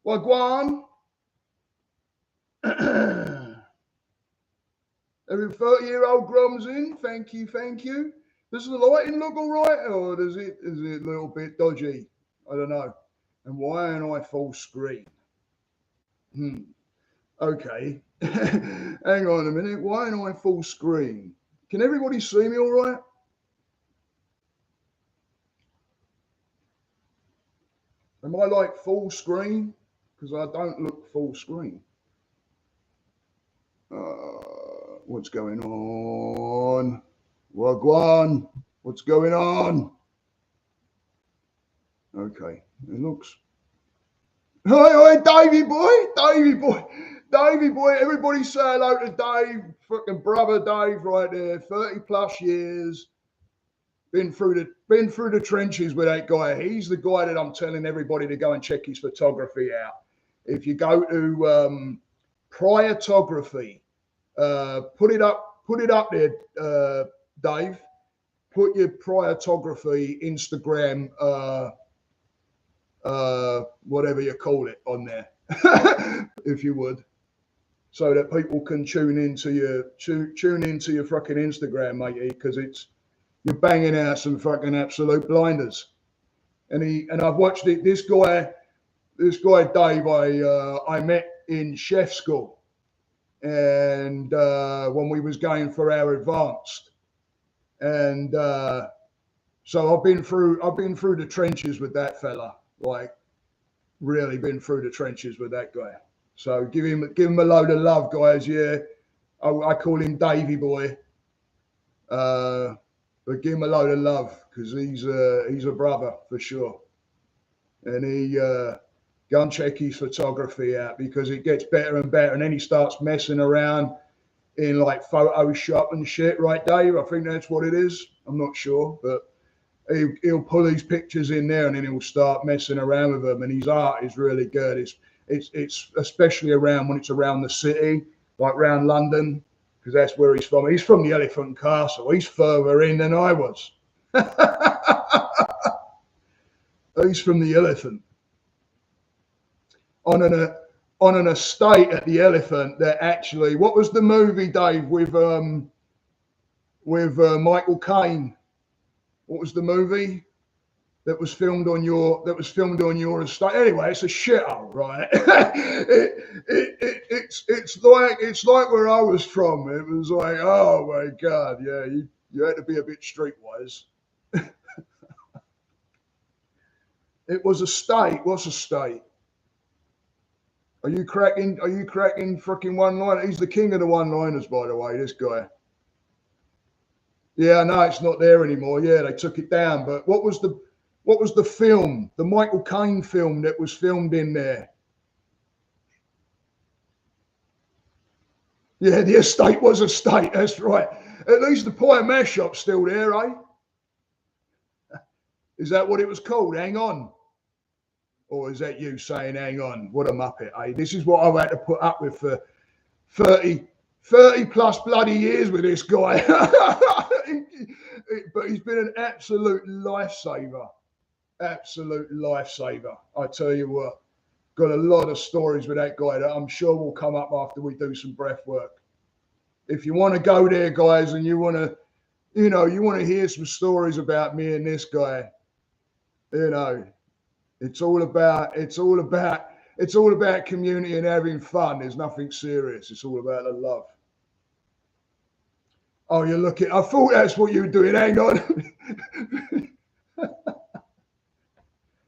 Wagwan. Every 30-year-old grums in. Thank you, thank you. Does the lighting look all right, or is it a little bit dodgy? I don't know. And why am I full screen? Okay. Hang on a minute. Why am I full screen? Can everybody see me all right? Am I like full screen? Because I don't look full screen. What's going on? Wagwan. What's going on? Okay. It looks. Hi, Davey boy. Davey boy. Davey boy. Everybody say hello to Dave. Fucking brother Dave right there. 30 plus years. Been through the trenches with that guy. He's the guy that I'm telling everybody to go and check his photography out. If you go to Priortography, put it up there, Dave. Put your Priortography Instagram, whatever you call it, on there, if you would, so that people can tune into your fucking Instagram, matey, because you're banging out some fucking absolute blinders. And I've watched it. This guy Dave, I met in chef school, and when we was going for our advanced, and so I've been through the trenches with that fella, like really been through the trenches with that guy. So give him a load of love, guys. Yeah, I call him Davey boy. But give him a load of love, because he's a brother for sure. And he go and check his photography out, because it gets better and better. And then he starts messing around in like Photoshop and shit, right, Dave? I think that's what it is. I'm not sure, but he'll pull these pictures in there, and then he'll start messing around with them. And his art is really good. It's especially around when it's around the city, like around London, because that's where he's from. He's from the Elephant Castle. He's further in than I was. He's from the Elephant. On an estate at the Elephant that actually, what was the movie, Dave, with Michael Caine? What was the movie that was filmed on your estate? Anyway, it's a shithole, right? It's like where I was from. It was like, oh my god, yeah, you had to be a bit streetwise. It was a state. What's a state? Are you cracking freaking one-liner? He's the king of the one-liners, by the way, this guy. Yeah, no, it's not there anymore. Yeah, they took it down. But what was the film, the Michael Caine film that was filmed in there? Yeah, the estate was a state. That's right. At least the pie and mash shop's still there, eh? Is that what it was called? Hang on. Or is that you saying, hang on? What a muppet, eh? This is what I've had to put up with for 30 plus bloody years with this guy. But he's been an absolute lifesaver. Absolute lifesaver. I tell you what, got a lot of stories with that guy that I'm sure will come up after we do some breath work. If you want to go there, guys, and you want to hear some stories about me and this guy, it's all about community and having fun. There's nothing serious. It's all about the love. Oh, you're looking. I thought that's what you were doing. Hang on.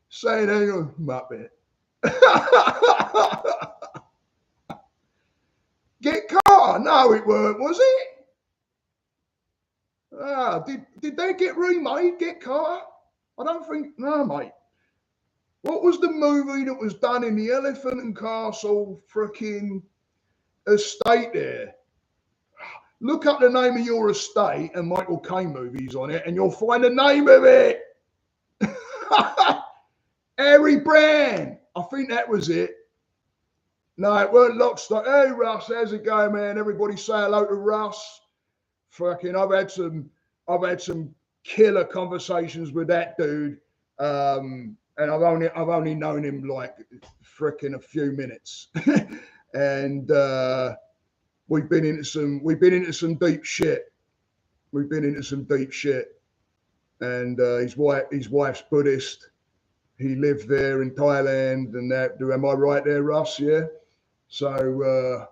Saying, hang on, Muppet. Get caught? No, it weren't, was it? Ah, did they get remade? Get caught? I don't think. No, mate. What was the movie that was done in the Elephant and Castle freaking estate there? Look up the name of your estate and Michael Caine movies on it, and you'll find the name of it. Harry Brand. I think that was it. No, it weren't Lockstock. Hey, Russ, how's it going, man? Everybody say hello to Russ. Fucking, I've had some killer conversations with that dude. And and I've only known him like fricking a few minutes, and we've been into some deep shit. We've been into some deep shit, and his wife's Buddhist. He lived there in Thailand, and that. Am I right there, Russ? Yeah. So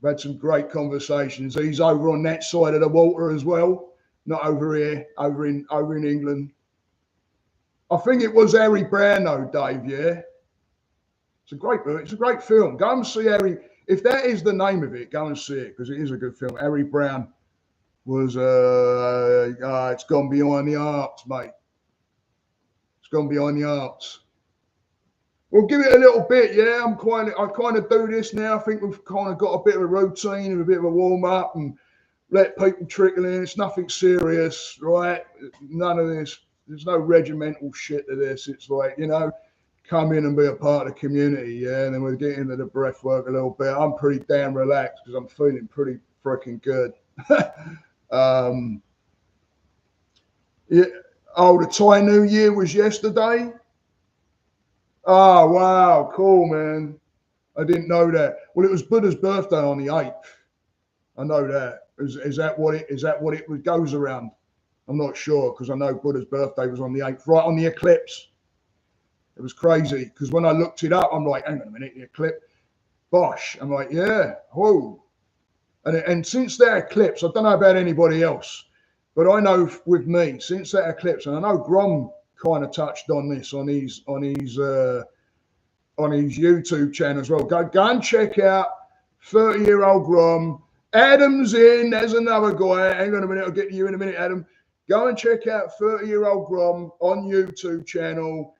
we've had some great conversations. He's over on that side of the water as well, not over here, over in England. I think it was Harry Brown though, Dave. Yeah, it's a great film. Go and see Harry. If that is the name of it, go and see it because it is a good film. Harry Brown was it's gone beyond the arts, mate. It's gone beyond the arts. We'll give it a little bit, yeah. I kind of do this now. I think we've kind of got a bit of a routine and a bit of a warm up and let people trickle in. It's nothing serious, right? None of this. There's no regimental shit to this. It's like, come in and be a part of the community, yeah. And then we'll get into the breath work a little bit. I'm pretty damn relaxed because I'm feeling pretty freaking good. Yeah. Oh, the Thai New Year was yesterday. Oh, wow. Cool, man. I didn't know that. Well, it was Buddha's birthday on the 8th. I know that. Is that what it goes around? I'm not sure because I know Buddha's birthday was on the 8th, right on the eclipse. It was crazy because when I looked it up, I'm like, hang on a minute, the eclipse. Bosh. I'm like, yeah, whoa. And since that eclipse, I don't know about anybody else, but I know with me, since that eclipse, and I know Grom kind of touched on this on his YouTube channel as well. Go and check out 30-year-old Grom. Adam's in. There's another guy. Hang on a minute. I'll get to you in a minute, Adam. Go and check out 30-year-old Grom on YouTube channel.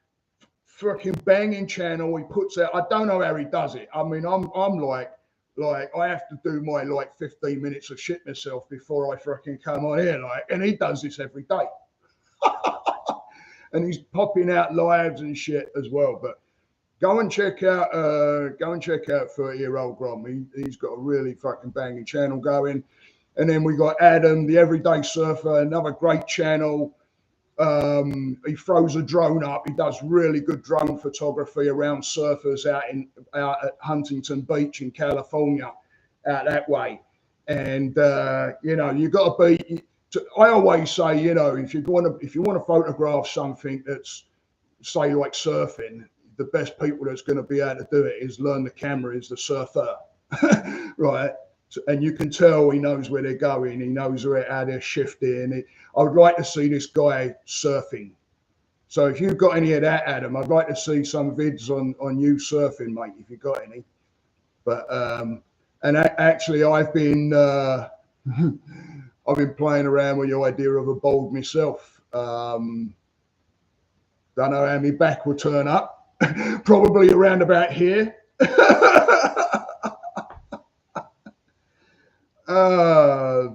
Fucking banging channel. He puts out. I don't know how he does it. I mean, I'm like I have to do my 15 minutes of shit myself before I fucking come on here. And he does this every day. And he's popping out lives and shit as well. But go and check out 30-year-old Grom. He's got a really fucking banging channel going. And then we got Adam, the Everyday Surfer, another great channel. He throws a drone up. He does really good drone photography around surfers out at Huntington Beach in California, out that way. And you got to be. I always say, if you want to photograph something that's, say, like surfing, the best people that's going to be able to do it is learn the camera is the surfer, right? And you can tell he knows where they're going. He knows how they're shifting. I would like to see this guy surfing. So if you've got any of that, Adam, I'd like to see some vids on you surfing, mate, if you've got any. But actually, I've been playing around with the idea of a bold myself. Don't know how my back will turn up. Probably around about here.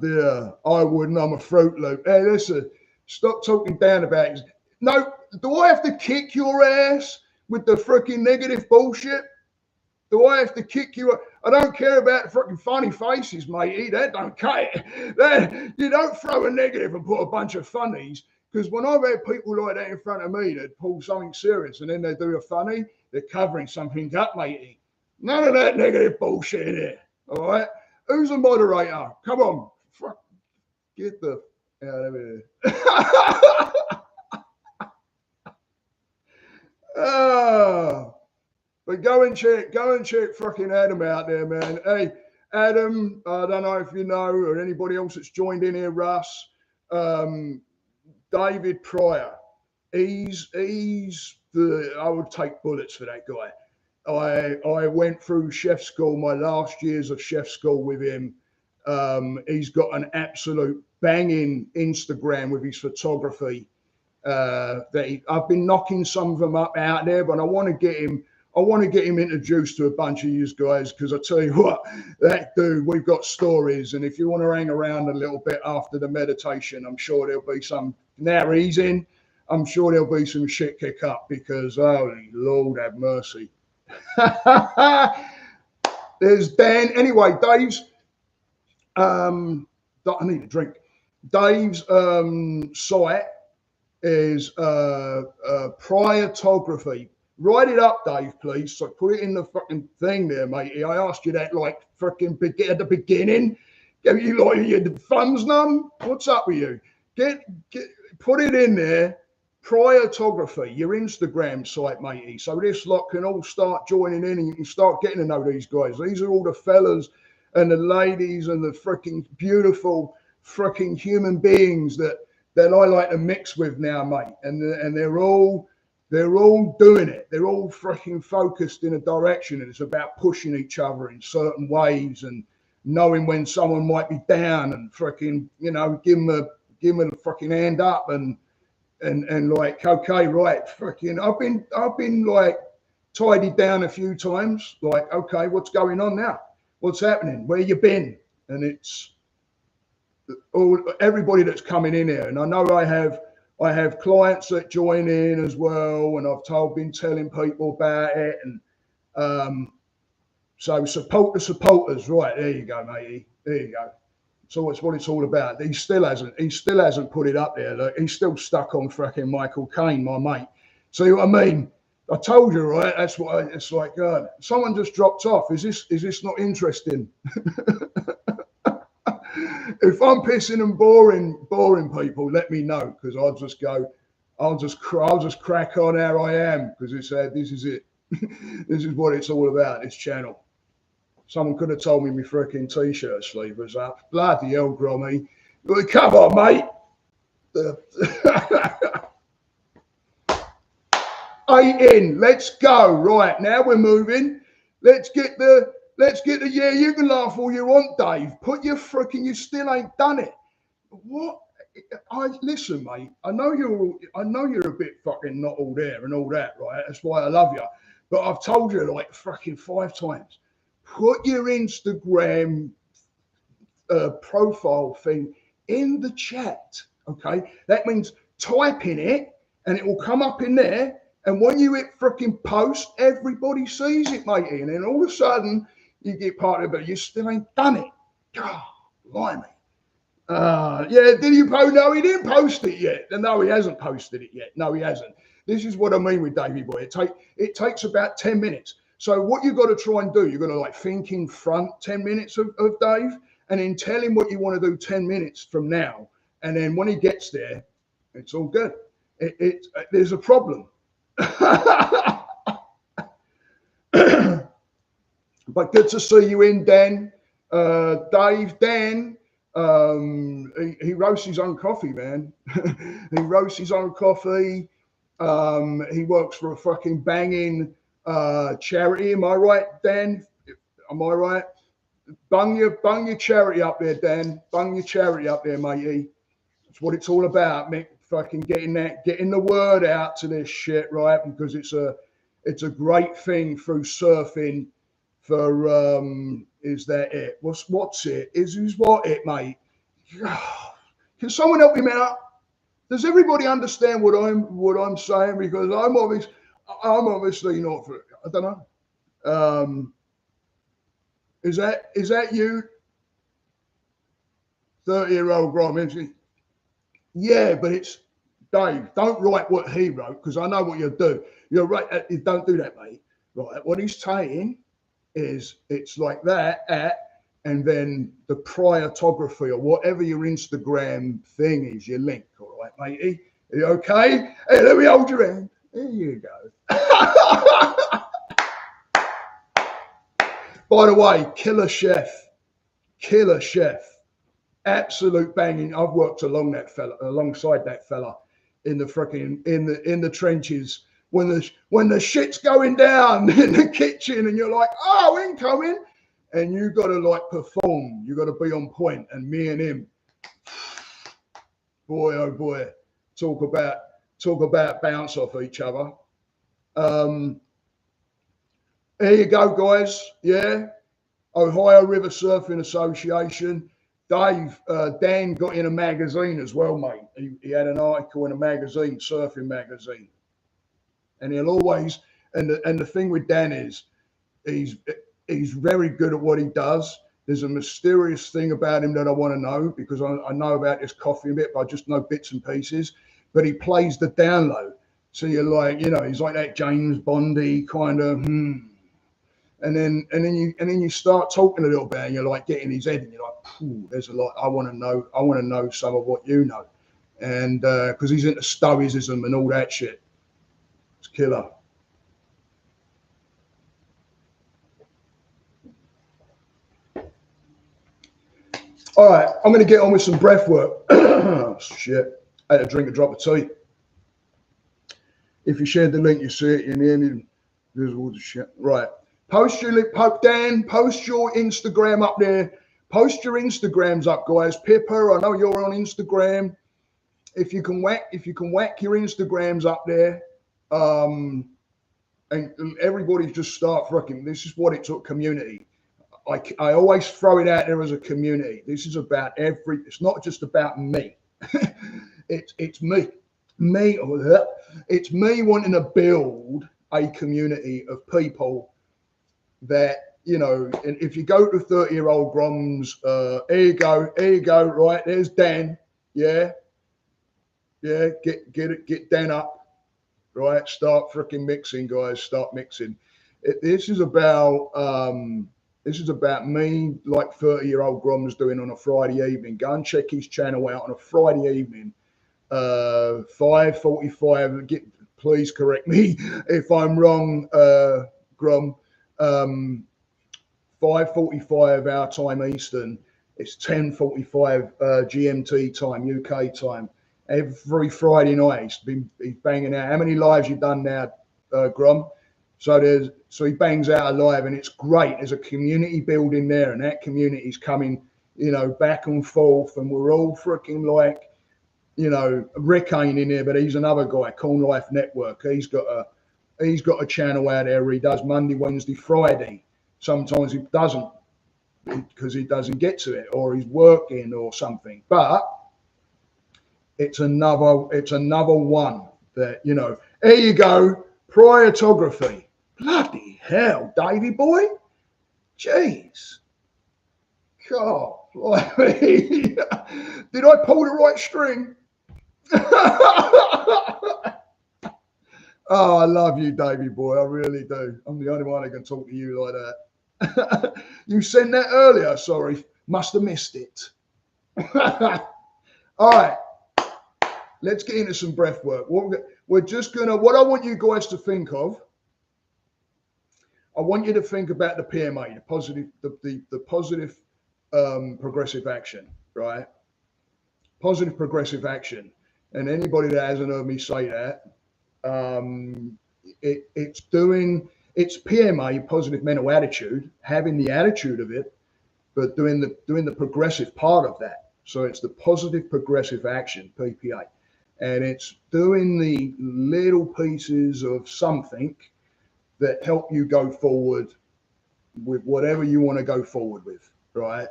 Dear, I wouldn't. I'm a Fruit Loop. Hey, listen, stop talking down about it. No, do I have to kick your ass with the freaking negative bullshit? Do I have to kick you? I don't care about freaking funny faces, matey. That don't cut it. You don't throw a negative and put a bunch of funnies. Because when I've had people like that in front of me that pull something serious and then they do a funny, they're covering something up, matey. None of that negative bullshit in here. All right? Who's a moderator? Come on. Fuck. Get the out of here. But go and check fucking Adam out there, man. Hey, Adam, I don't know if you know or anybody else that's joined in here, Russ. David Pryor. He's I would take bullets for that guy. I went through chef school, my last years of chef school with him. He's got an absolute banging Instagram with his photography. I've been knocking some of them up out there, but I want to get him introduced to a bunch of you guys because I tell you what, that dude, we've got stories, and if you want to hang around a little bit after the meditation, I'm sure there'll be some. Now he's in, I'm sure there'll be some shit kick up because holy Lord have mercy. There's Dan. Anyway, Dave's. I need a drink. Dave's site is priortography. Write it up, Dave, please. So put it in the fucking thing there, matey. I asked you that like fucking at the beginning. Get you like your thumbs numb? What's up with you? Get put it in there. Priortography, your Instagram site, matey. So this lot can all start joining in and you can start getting to know these guys. These are all the fellas and the ladies and the freaking beautiful freaking human beings that I like to mix with now, mate. And they're all doing it. They're all freaking focused in a direction, and it's about pushing each other in certain ways and knowing when someone might be down and freaking, you know, give them a fucking hand up and like, okay, right, freaking, I've been like tidied down a few times. Like, okay, what's going on now? What's happening? Where you been? And it's all everybody that's coming in here, and I know I have clients that join in as well, and I've been telling people about it, and so support the supporters, right? There you go, matey. There you go. So it's what it's all about. He still hasn't put it up there. Look, he's still stuck on fucking Michael Caine, my mate. See what I mean? I told you, right? That's what it's like. God, someone just dropped off. Is this not interesting? If I'm pissing and boring people, let me know, because I'll just crack on how I am, because it's this is it. This is what it's all about. This channel. Someone could have told me my freaking t-shirt sleeve was up. Bloody hell, Grommy. Come on, mate. 8 in. Let's go. Right, now we're moving. Let's get the yeah, you can laugh all you want, Dave. Put your freaking, you still ain't done it. What? Listen, mate, I know you're a bit fucking not all there and all that, right? That's why I love you. But I've told you like fucking 5 times. Put your Instagram profile thing in the chat, okay? That means type in it and it will come up in there. And when you hit freaking post, everybody sees it, matey. And then all of a sudden, you get part of it, but you still ain't done it. God, blimey. Yeah, did you post? No, he didn't post it yet. No, he hasn't posted it yet. No, he hasn't. This is what I mean with Davey Boy. It takes about 10 minutes. So what you've got to try and do, you've got to like think in front 10 minutes of Dave, and then tell him what you want to do 10 minutes from now. And then when he gets there, it's all good. There's a problem. But good to see you in, Dan. Dave, Dan, he roasts his own coffee, man. He roasts his own coffee. He works for a fucking banging charity. Am I right, Dan? Am I right? Bung your charity up there, Dan. Bung your charity up there, matey. That's what it's all about, Mick. Fucking getting the word out to this shit, right? Because it's a great thing through surfing. For is that it? What's it? Is what it, mate? Can someone help him out? Does everybody understand what I'm saying? Because I'm obviously not. I don't know. Is that you? 30-year-old Graham? Yeah, but it's Dave. Don't write what he wrote, because I know what you'll do. You're right. Don't do that, mate. Right. What he's saying is it's like that and then the priortography or whatever your Instagram thing is, your link. All right, matey? Are you okay? Hey, let me hold your hand. There you go. By the way, killer chef, absolute banging. I've worked alongside that fella in the freaking in the trenches. When the shit's going down in the kitchen and you're like, oh, incoming, and you got to like perform, you got to be on point. And me and him, boy, oh boy, talk about bounce off each other. There you go, guys. Yeah, Ohio River Surfing Association. Dave, Dan got in a magazine as well, mate. He had an article in a magazine, surfing magazine. And he'll always, and the thing with Dan is, he's very good at what he does. There's a mysterious thing about him that I want to know, because I know about this coffee a bit, but I just know bits and pieces. but he plays the down low. So you're like, you know, he's like that James Bondy kind of, and then you start talking a little bit, and you're like getting his head, and you're like, ooh, there's a lot I want to know some of what you know, and because he's into stoicism and all that shit. It's killer. All right, I'm going to get on with some breath work. Oh, shit, I had to drink a drop of tea. If you shared the link, you see it in the end. There's all the shit. Right. Post your link, Dan. Post your Instagram up there. Post your Instagrams up, guys. Pippa, I know you're on Instagram. If you can whack your Instagrams up there, and everybody just start fucking. This is what it took. Community. I always throw it out there as a community. This is about it's not just about me. it's me. It's me wanting to build a community of people that, you know, and if you go to 30-year-old Grom's, here you go, right, there's Dan. Yeah, get Dan up, right, start freaking mixing, guys, start mixing. This is about me, like 30-year-old Grom's doing on a Friday evening. Go and check his channel out on a Friday evening, 5:45. Please correct me if I'm wrong, Grom. 5:45 our time Eastern. It's 10:45 GMT time, UK time. Every Friday night he's banging out. How many lives you've done now, Grom? So he bangs out a live, and it's great. There's a community building there, and that community's coming, you know, back and forth, and we're all freaking like, you know, Rick ain't in here, but he's another guy, Corn Life Network. He's got a channel out there where he does Monday, Wednesday, Friday. Sometimes he doesn't because he doesn't get to it, or he's working or something. But it's another one that, you know. Here you go, priortography. Bloody hell, Davey boy. Jeez. God, did I pull the right string? Oh, I love you, Davey boy. I really do. I'm the only one who can talk to you like that. You sent that earlier. Sorry, must have missed it. All right, let's get into some breath work. We're just gonna. What I want you guys to think of. I want you to think about the PMA, the positive progressive action, right? Positive progressive action. And anybody that hasn't heard me say that, it's PMA, positive mental attitude, having the attitude of it, but doing the progressive part of that. So it's the positive progressive action, PPA, and it's doing the little pieces of something that help you go forward with whatever you want to go forward with, right?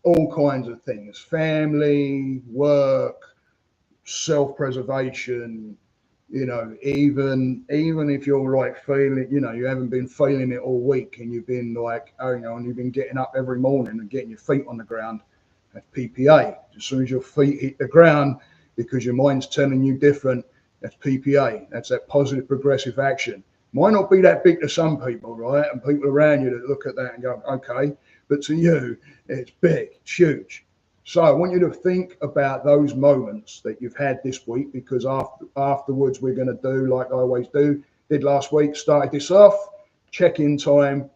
All kinds of things: family, work, self-preservation, you know, even if you're like feeling, you know, you haven't been feeling it all week, and you've been like, oh, you know, and you've been getting up every morning and getting your feet on the ground. That's PPA. As soon as your feet hit the ground, because your mind's telling you different, that's PPA. That's that positive progressive action. Might not be that big to some people, right? And people around you that look at that and go, okay, but to you, it's big, it's huge. So I want you to think about those moments that you've had this week, because afterwards we're going to do like I always did last week, started this off, check-in time.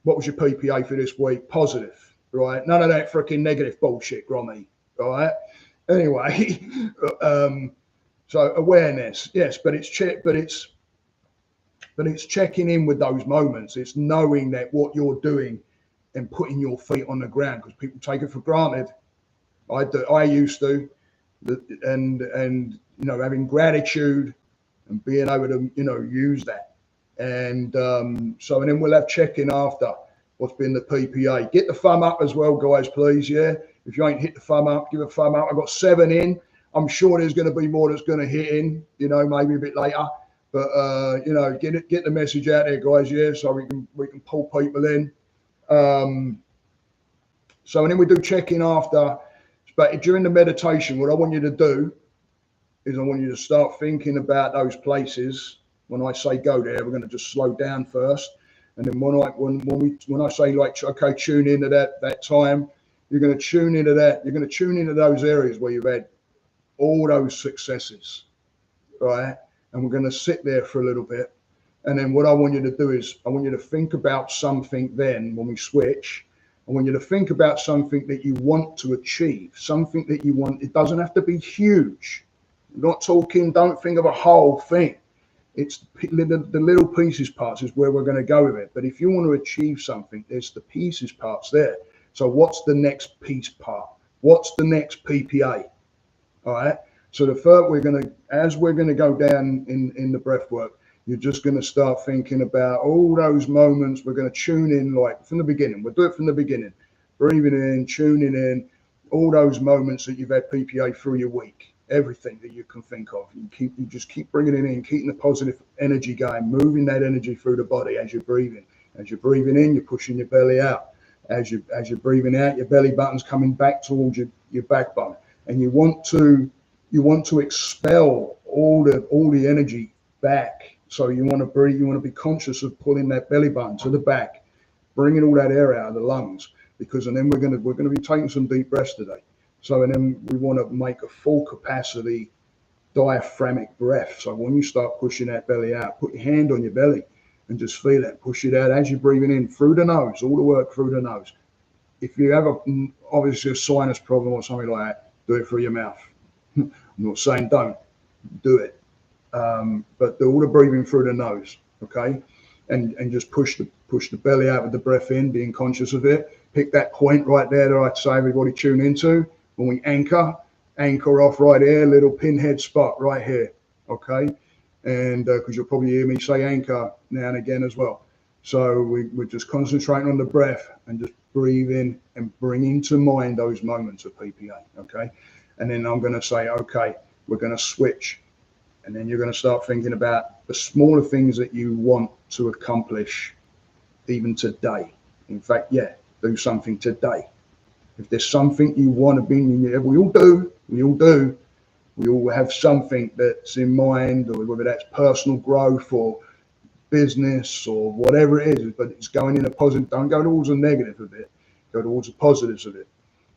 What was your PPA for this week? Positive, right? None of that freaking negative bullshit, Grommy, right? Anyway, so awareness, yes, but it's checking in with those moments. It's knowing that what you're doing and putting your feet on the ground, because people take it for granted. I used to, and you know, having gratitude and being able to, you know, use that. And and then we'll have check-in after what's been the PPA. Get the thumb up as well, guys, please. Yeah, if you ain't hit the thumb up, give a thumb up. I've got 7 in. I'm sure there's going to be more that's going to hit in, you know, maybe a bit later. But you know, get the message out there, guys. Yeah, so we can pull people in. So and then we do check-in after. But during the meditation, what I want you to do is I want you to start thinking about those places. When I say go there, we're going to just slow down first. And then when I say, like, okay, tune into that time, you're going to tune into that. You're going to tune into those areas where you've had all those successes, right? And we're going to sit there for a little bit. And then what I want you to do is I want you to think about something. Then when we switch, I want you to think about something that you want to achieve, something that you want. It doesn't have to be huge. I'm not talking, don't think of a whole thing. It's the little pieces parts is where we're going to go with it. But if you want to achieve something, there's the pieces parts there. So what's the next piece part? What's the next PPA? All right. So the first, as we're going to go down in the breath work, you're just going to start thinking about all those moments. We're going to tune in, like, from the beginning. We'll do it from the beginning. Breathing in, tuning in, all those moments that you've had PPA through your week. Everything that you can think of. You just keep bringing it in, keeping the positive energy going, moving that energy through the body as you're breathing. As you're breathing in, you're pushing your belly out. As you're breathing out, your belly button's coming back towards your backbone. And you want to expel all the energy back. So you want to breathe. You want to be conscious of pulling that belly button to the back, bringing all that air out of the lungs. And then we're going to be taking some deep breaths today. So, and then we want to make a full capacity diaphragmic breath. So when you start pushing that belly out, put your hand on your belly and just feel it. Push it out as you're breathing in through the nose, all the work through the nose. If you have obviously a sinus problem or something like that, do it through your mouth. I'm not saying don't. Do it. But do all the breathing through the nose, okay? And just push the belly out with the breath in, being conscious of it. Pick that point right there that I'd say everybody tune into. When we anchor off right here, little pinhead spot right here, okay? And because you'll probably hear me say anchor now and again as well. So we're just concentrating on the breath and just breathing and bringing to mind those moments of PPA, okay? And then I'm going to say, okay, we're going to switch. And then you're going to start thinking about the smaller things that you want to accomplish even today. In fact, do something today. If there's something you want to be in, we all do. We all have something that's in mind, or whether that's personal growth or business or whatever it is, but it's going in a positive. Don't go towards the negative of it. Go towards the positives of it.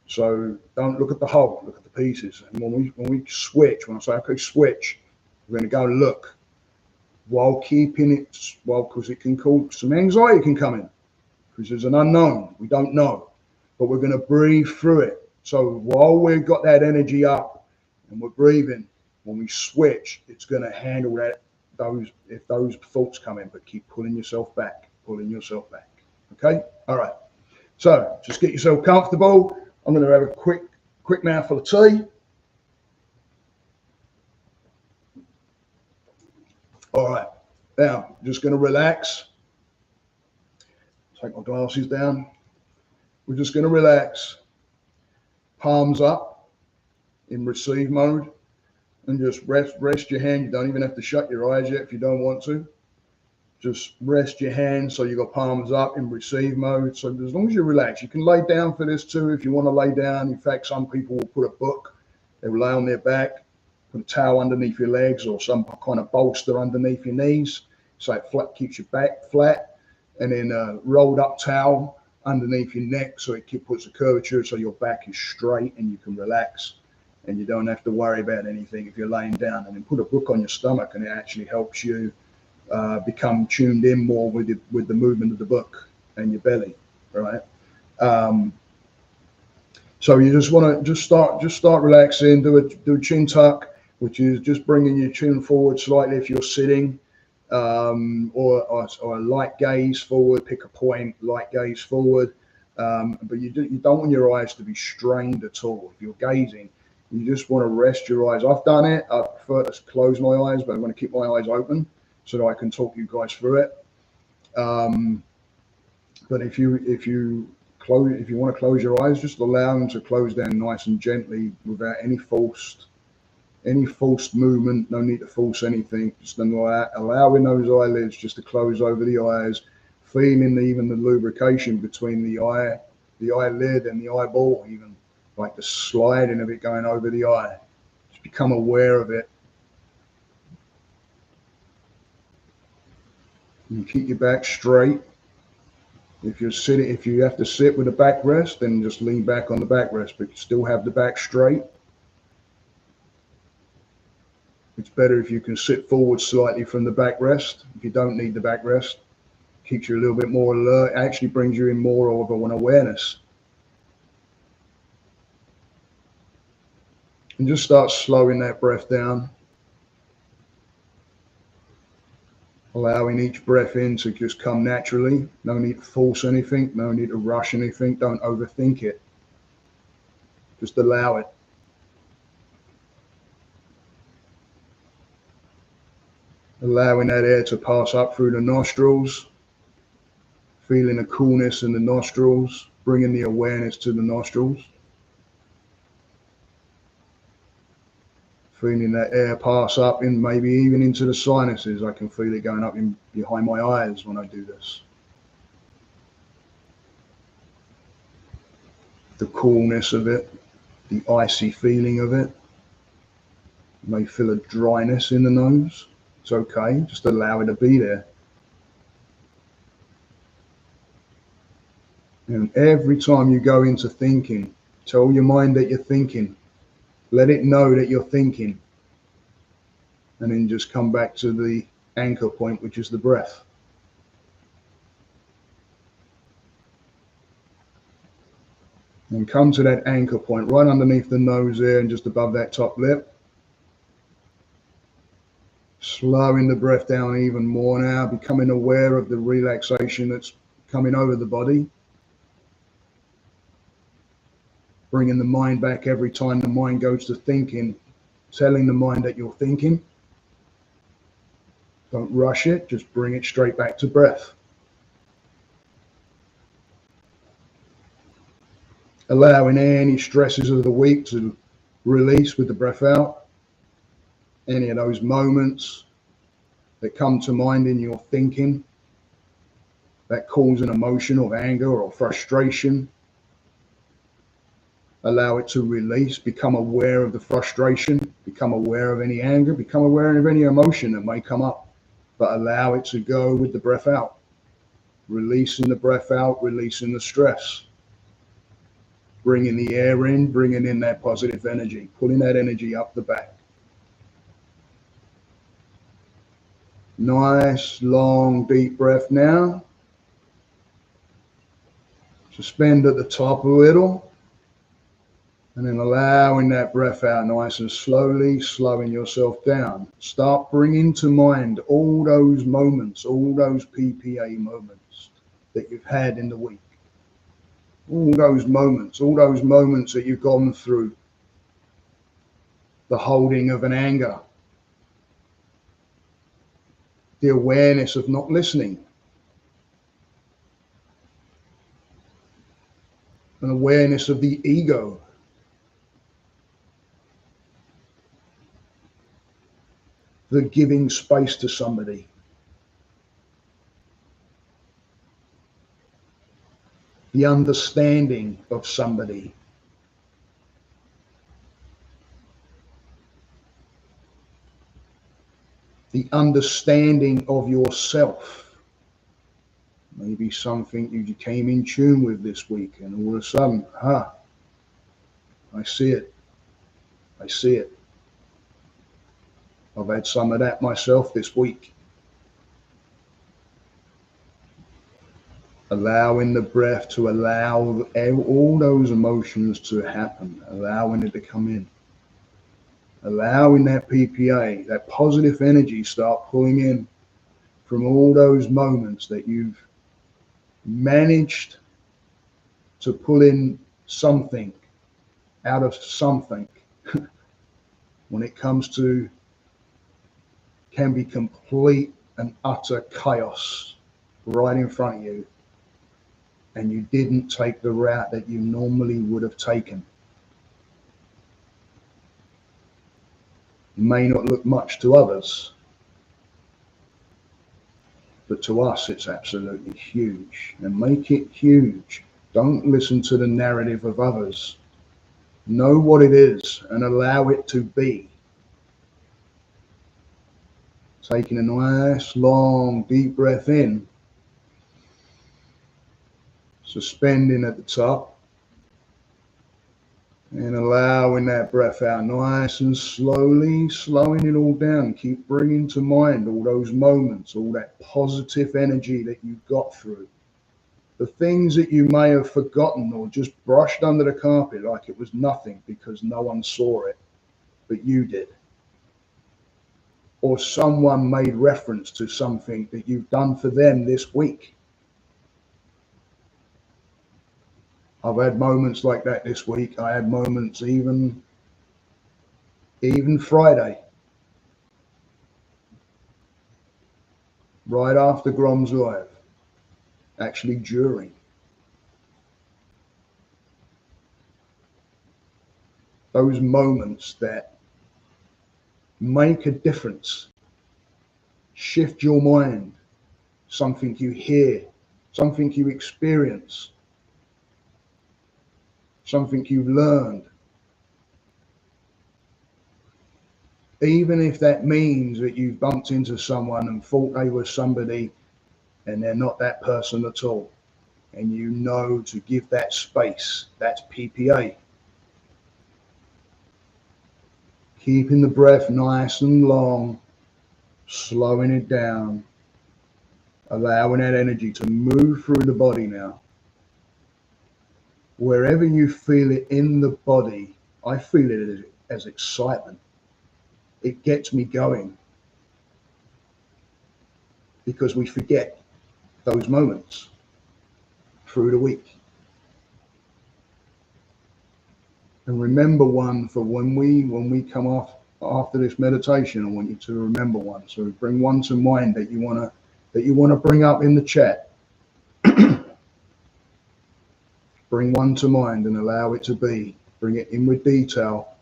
So don't look at the whole, look at the pieces. And when we switch, when I say, okay, switch, we're going to go look while keeping it, because it can cause some anxiety can come in because there's an unknown. We don't know, but we're going to breathe through it. So while we've got that energy up and we're breathing, when we switch, it's going to handle that, if those thoughts come in, but keep pulling yourself back. Okay. All right. So just get yourself comfortable. I'm going to have a quick mouthful of tea. All right, now just going to relax. Take my glasses down. We're just going to relax. Palms up in receive mode, and just rest your hand. You don't even have to shut your eyes yet if you don't want to. Just rest your hands so you got palms up in receive mode. So as long as you relax, you can lay down for this too if you want to lay down. In fact, some people will put a book. They will lay on their back. Put a towel underneath your legs or some kind of bolster underneath your knees, so it keeps your back flat, and then a rolled up towel underneath your neck so it puts a curvature so your back is straight and you can relax and you don't have to worry about anything if you're laying down. And then put a book on your stomach, and it actually helps you become tuned in more with the movement of the book and your belly, right? So you just want to start relaxing. Do a chin tuck, which is just bringing your chin forward slightly if you're sitting, or a light gaze forward. Pick a point, light gaze forward, but you don't want your eyes to be strained at all. If you're gazing, you just want to rest your eyes. I've done it. I prefer to close my eyes, but I'm going to keep my eyes open so that I can talk you guys through it. But if you want to close your eyes, just allow them to close down nice and gently without any forced movement. No need to force anything. Just allowing those eyelids just to close over the eyes, feeling even the lubrication between the eyelid and the eyeball, even like the sliding of it going over the eye. Just become aware of it You keep your back straight. If you have to sit with a backrest, then just lean back on the backrest, but you still have the back straight. It's better if you can sit forward slightly from the backrest. If you don't need the backrest, keeps you a little bit more alert, actually brings you in more of an awareness. And just start slowing that breath down. Allowing each breath in to just come naturally. No need to force anything, no need to rush anything, don't overthink it. Just allow it. Allowing that air to pass up through the nostrils, feeling the coolness in the nostrils, bringing the awareness to the nostrils. Feeling that air pass up in, maybe even into the sinuses. I can feel it going up in behind my eyes when I do this. The coolness of it, the icy feeling of it. You may feel a dryness in the nose. It's okay, just allow it to be there. And every time you go into thinking, tell your mind that you're thinking. Let it know that you're thinking. And then just come back to the anchor point, which is the breath. And come to that anchor point right underneath the nose there and just above that top lip. Slowing the breath down even more now, becoming aware of the relaxation that's coming over the body. Bringing the mind back every time the mind goes to thinking, telling the mind that you're thinking. Don't rush it, just bring it straight back to breath. Allowing any stresses of the week to release with the breath out. Any of those moments that come to mind in your thinking that cause an emotion of anger or frustration. Allow it to release, become aware of the frustration, become aware of any anger, become aware of any emotion that may come up, but allow it to go with the breath out. Releasing the breath out, releasing the stress. Bringing the air in, bringing in that positive energy, pulling that energy up the back. Nice, long, deep breath now. Suspend at the top a little. And then allowing that breath out nice and slowly, slowing yourself down. Start bringing to mind all those moments, all those PPA moments that you've had in the week. All those moments that you've gone through. The holding of an anger. The awareness of not listening. An awareness of the ego. The giving space to somebody. The understanding of somebody. The understanding of yourself. Maybe something you came in tune with this week and all of a sudden, I see it. I see it. I've had some of that myself this week. Allowing the breath to allow all those emotions to happen, allowing it to come in. Allowing that PPA, that positive energy start pulling in from all those moments that you've managed to pull in something out of something. When it comes to, can be complete and utter chaos right in front of you, and you didn't take the route that you normally would have taken. It may not look much to others, but to us it's absolutely huge. And make it huge. Don't listen to the narrative of others. Know what it is and allow it to be. Taking a nice, long, deep breath in, suspending at the top, and allowing that breath out nice and slowly, slowing it all down. Keep bringing to mind all those moments, all that positive energy that you got through. The things that you may have forgotten or just brushed under the carpet like it was nothing because no one saw it, but you did. Or someone made reference to something that you've done for them this week. I've had moments like that this week. I had moments even Friday, right after Grom's Live, actually during. Those moments that make a difference, shift your mind, something you hear, something you experience, something you've learned. Even if that means that you've bumped into someone and thought they were somebody and they're not that person at all, and you know to give that space, that's PPA. Keeping the breath nice and long, slowing it down, allowing that energy to move through the body now. Wherever you feel it in the body, I feel it as excitement. It gets me going because we forget those moments through the week. And remember one for when we come off after this meditation. I want you to remember one. So bring one to mind that you wanna bring up in the chat. Bring one to mind and allow it to be. Bring it in with detail.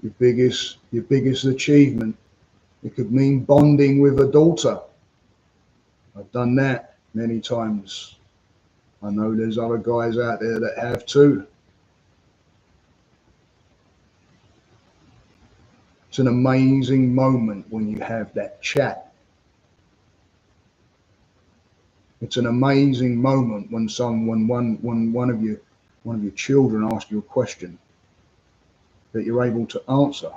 Your biggest achievement. It could mean bonding with a daughter. I've done that many times. I know there's other guys out there that have too. It's an amazing moment when you have that chat. It's an amazing moment when one of your children asks you a question that you're able to answer.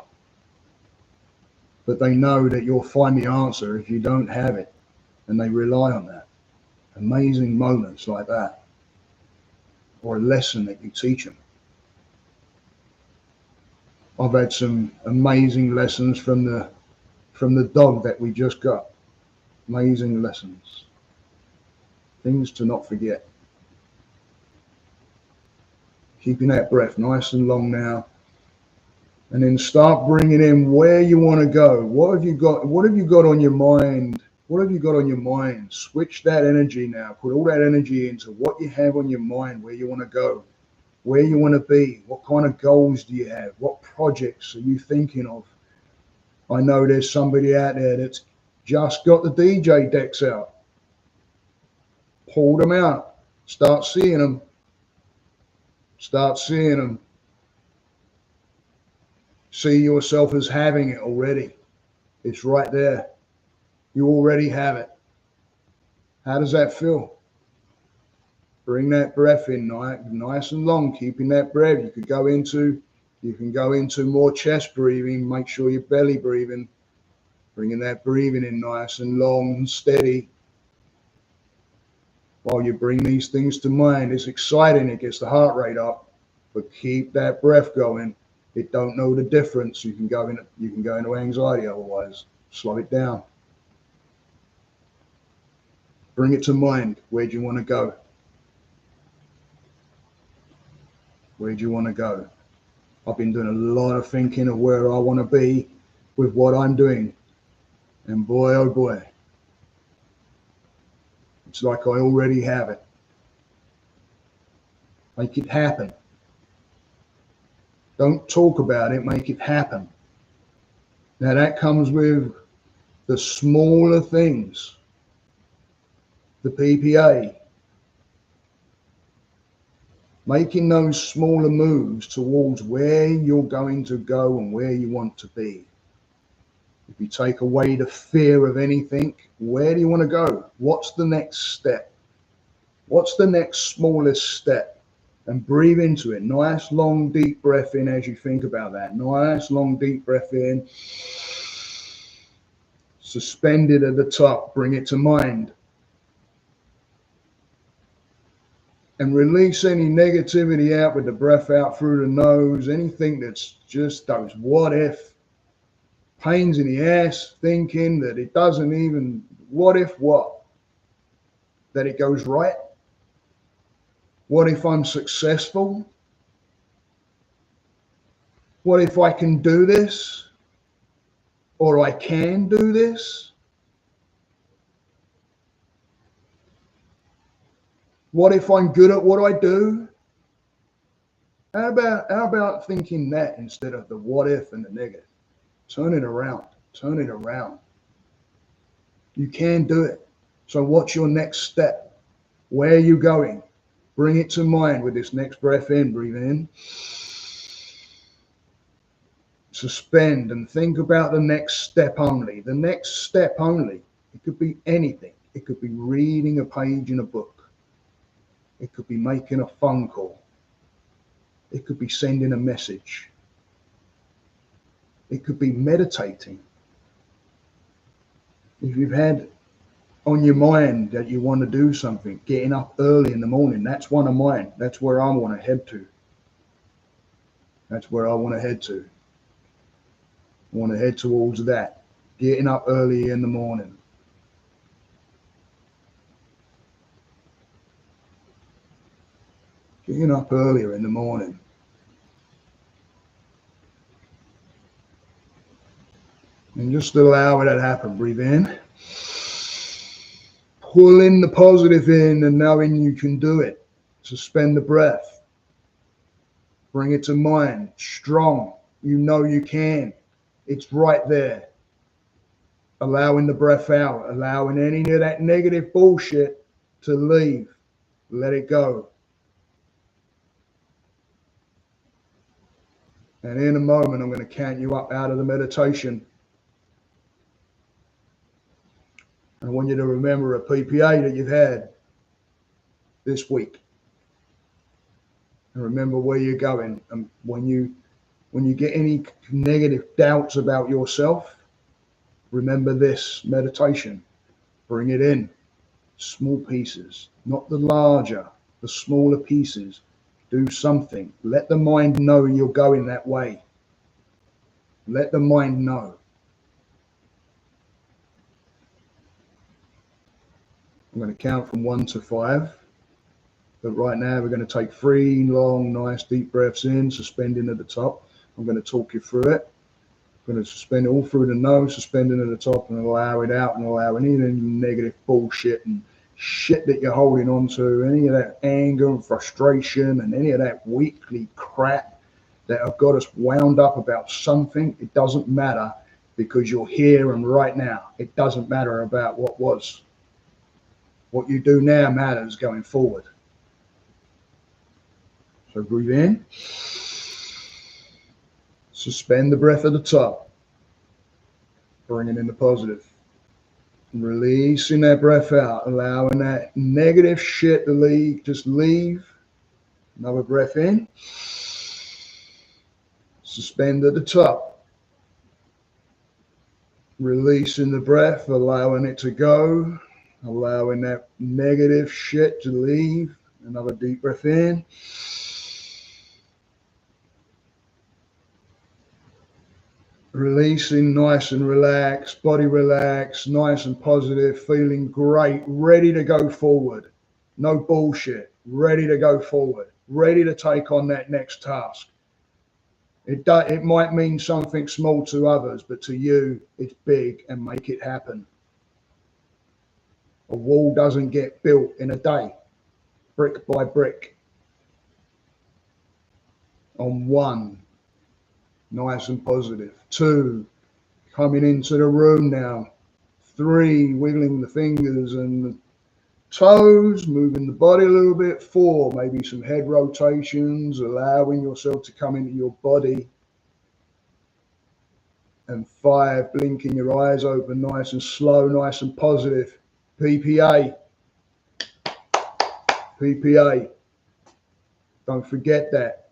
But they know that you'll find the answer if you don't have it, and they rely on that. Amazing moments like that, or a lesson that you teach them. I've had some amazing lessons from the dog that we just got. Amazing lessons. Things to not forget. Keeping that breath nice and long now. And then start bringing in where you want to go. What have you got on your mind? What have you got on your mind? Switch that energy now. Put all that energy into what you have on your mind, where you want to go, where you want to be. What kind of goals do you have? What projects are you thinking of? I know there's somebody out there that's just got the DJ decks out. Pull them out. Start seeing them. Start seeing them. See yourself as having it already. It's right there. You already have it. How does that feel? Bring that breath in nice and long, keeping that breath. You can go into more chest breathing. Make sure you're belly breathing. Bringing that breathing in nice and long and steady. While you bring these things to mind, it's exciting. It gets the heart rate up, but keep that breath going. It don't know the difference. You can go into anxiety otherwise. Slow it down. Bring it to mind. Where do you want to go? Where do you want to go? I've been doing a lot of thinking of where I want to be with what I'm doing. And boy, oh boy, it's like I already have it. Make it happen. Don't talk about it, make it happen. Now that comes with the smaller things, the PPA. Making those smaller moves towards where you're going to go and where you want to be. If you take away the fear of anything, where do you want to go? What's the next step? What's the next smallest step? And breathe into it. Nice long deep breath in as you think about that. Nice long deep breath in. Suspend it at the top. Bring it to mind. And release any negativity out with the breath out through the nose. Anything that's just those what if, pains in the ass, thinking that it doesn't even, what if what? That it goes right? What if I'm successful? What if I can do this? Or I can do this? What if I'm good at what I do? How about thinking that instead of the what if and the negative? Turn it around. Turn it around. You can do it. So what's your next step? Where are you going? Bring it to mind with this next breath in. Breathe in. Suspend and think about the next step only. The next step only. It could be anything. It could be reading a page in a book. It could be making a phone call. It could be sending a message. It could be meditating. If you've had on your mind that you want to do something, getting up early in the morning, that's one of mine. That's where I want to head to. That's where I want to head to. I want to head towards that. Getting up early in the morning. Getting up earlier in the morning. And just allow it to happen. Breathe in. Pull in the positive in and knowing you can do it. Suspend the breath. Bring it to mind. Strong. You know you can. It's right there. Allowing the breath out. Allowing any of that negative bullshit to leave. Let it go. And in a moment, I'm going to count you up out of the meditation. I want you to remember a PPA that you've had this week. And remember where you're going. And when you get any negative doubts about yourself, remember this meditation. Bring it in. Small pieces, not the larger, the smaller pieces. Do something. Let the mind know you're going that way. Let the mind know. I'm going to count from 1 to 5. But right now we're going to take 3 long, nice, deep breaths in, suspending at the top. I'm going to talk you through it. I'm going to suspend it all through the nose, suspending at the top, and allow it out and allow any negative bullshit and shit that you're holding on to, any of that anger and frustration and any of that weekly crap that have got us wound up about something. It doesn't matter because you're here and right now. It doesn't matter about what was. What you do now matters going forward. So breathe in. Suspend the breath at the top. Bringing in the positive. Releasing that breath out. Allowing that negative shit to leave. Just leave. Another breath in. Suspend at the top. Releasing the breath. Allowing it to go. Allowing that negative shit to leave. Another deep breath in. Releasing nice and relaxed, body relaxed, nice and positive, feeling great, ready to go forward. No bullshit, ready to go forward, ready to take on that next task. It might mean something small to others, but to you, it's big, and make it happen. A wall doesn't get built in a day, brick by brick. On 1, nice and positive. 2, coming into the room now. 3, wiggling the fingers and the toes, moving the body a little bit. 4, maybe some head rotations, allowing yourself to come into your body. And 5, blinking your eyes open nice and slow, nice and positive. PPA. PPA. Don't forget that.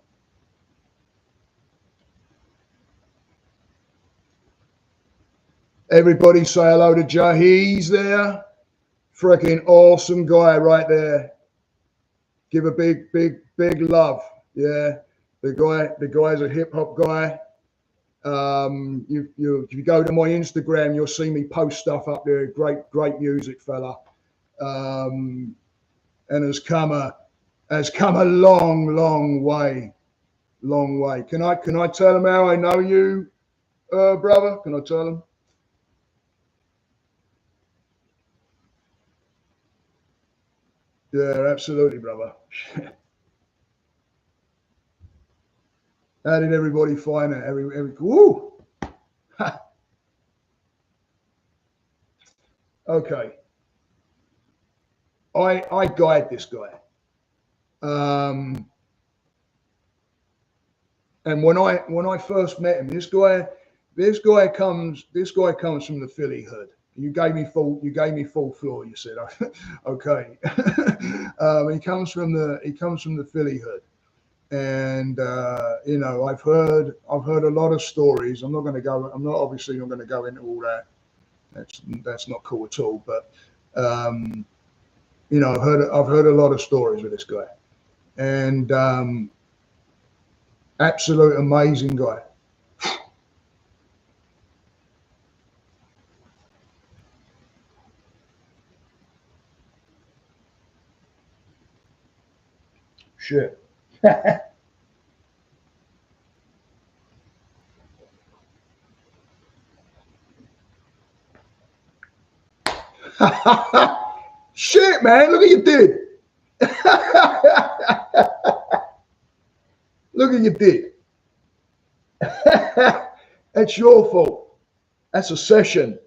Everybody say hello to Joe. He's there. Freaking awesome guy right there. Give a big love. Yeah. The guy's a hip hop guy. If you go to my Instagram, you'll see me post stuff up there. Great music fella. And has come a long way. Long way. Can I tell him how I know you, brother? Can I tell him? Yeah, absolutely, brother. How did everybody find that? Woo! Okay. I guide this guy. And when I first met him, this guy comes from the Philly hood. You gave me full floor. You said, okay. He comes from the Philly hood, and I've heard a lot of stories. I'm obviously not going to go into all that. That's not cool at all. But I've heard a lot of stories with this guy, and absolute amazing guy. Shit. Shit, man, look what you did. Look what you did. That's your fault. That's a session.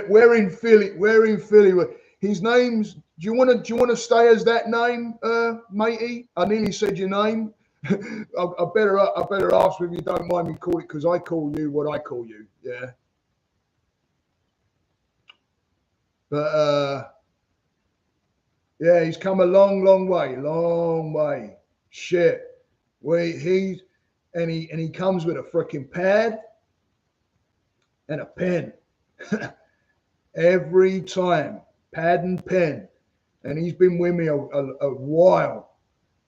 We're in Philly. We're in Philly. His name's. Do you want to stay as that name, matey? I nearly said your name. I better ask if you don't mind me call it, because I call you what I call you. Yeah. But yeah, he's come a long way. Shit. He comes with a freaking pad and a pen. Every time, pad and pen. And he's been with me a while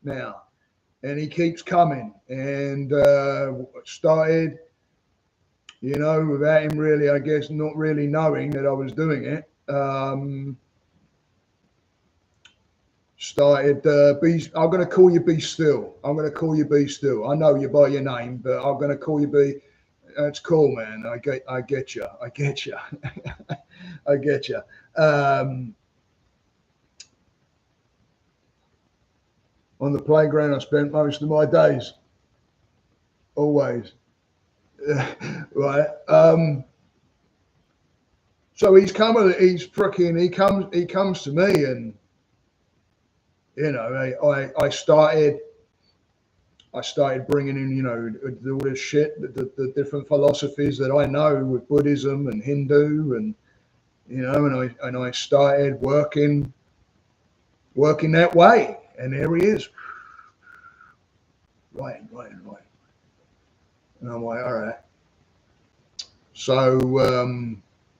now, and he keeps coming. And started, without him really, I guess, not really knowing that I was doing it. Started I'm going to call you Be Still. I'm going to call you Be Still. I know you by your name, but I'm going to call you Be. That's cool, man. I get you. I get you. I get you. On the playground, I spent most of my days. Always. Right. So he comes to me, and I started bringing in, all this shit, the different philosophies that I know with Buddhism and Hindu, and and I started working that way, and there he is, right. And I'm like, all right. So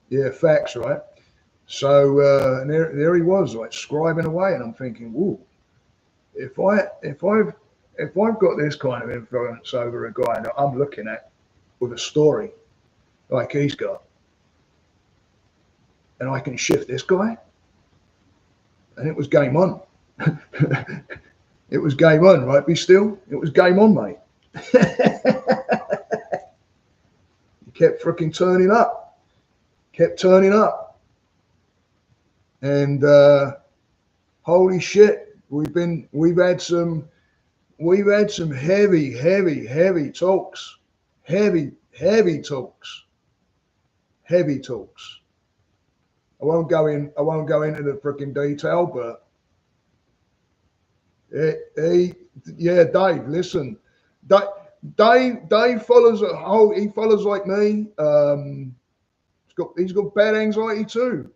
yeah, facts, right? So and there he was, like scribing away, and I'm thinking, whoa, if I've got this kind of influence over a guy that I'm looking at with a story like he's got, and I can shift this guy, and it was game on. It was game on, right? Be still. It was game on, mate. He kept freaking turning up. And holy shit, we've had some heavy talks. Heavy talks. I won't go into the freaking detail, but Yeah, Dave. Listen, Dave follows a whole. He follows like me. He's got bad anxiety too.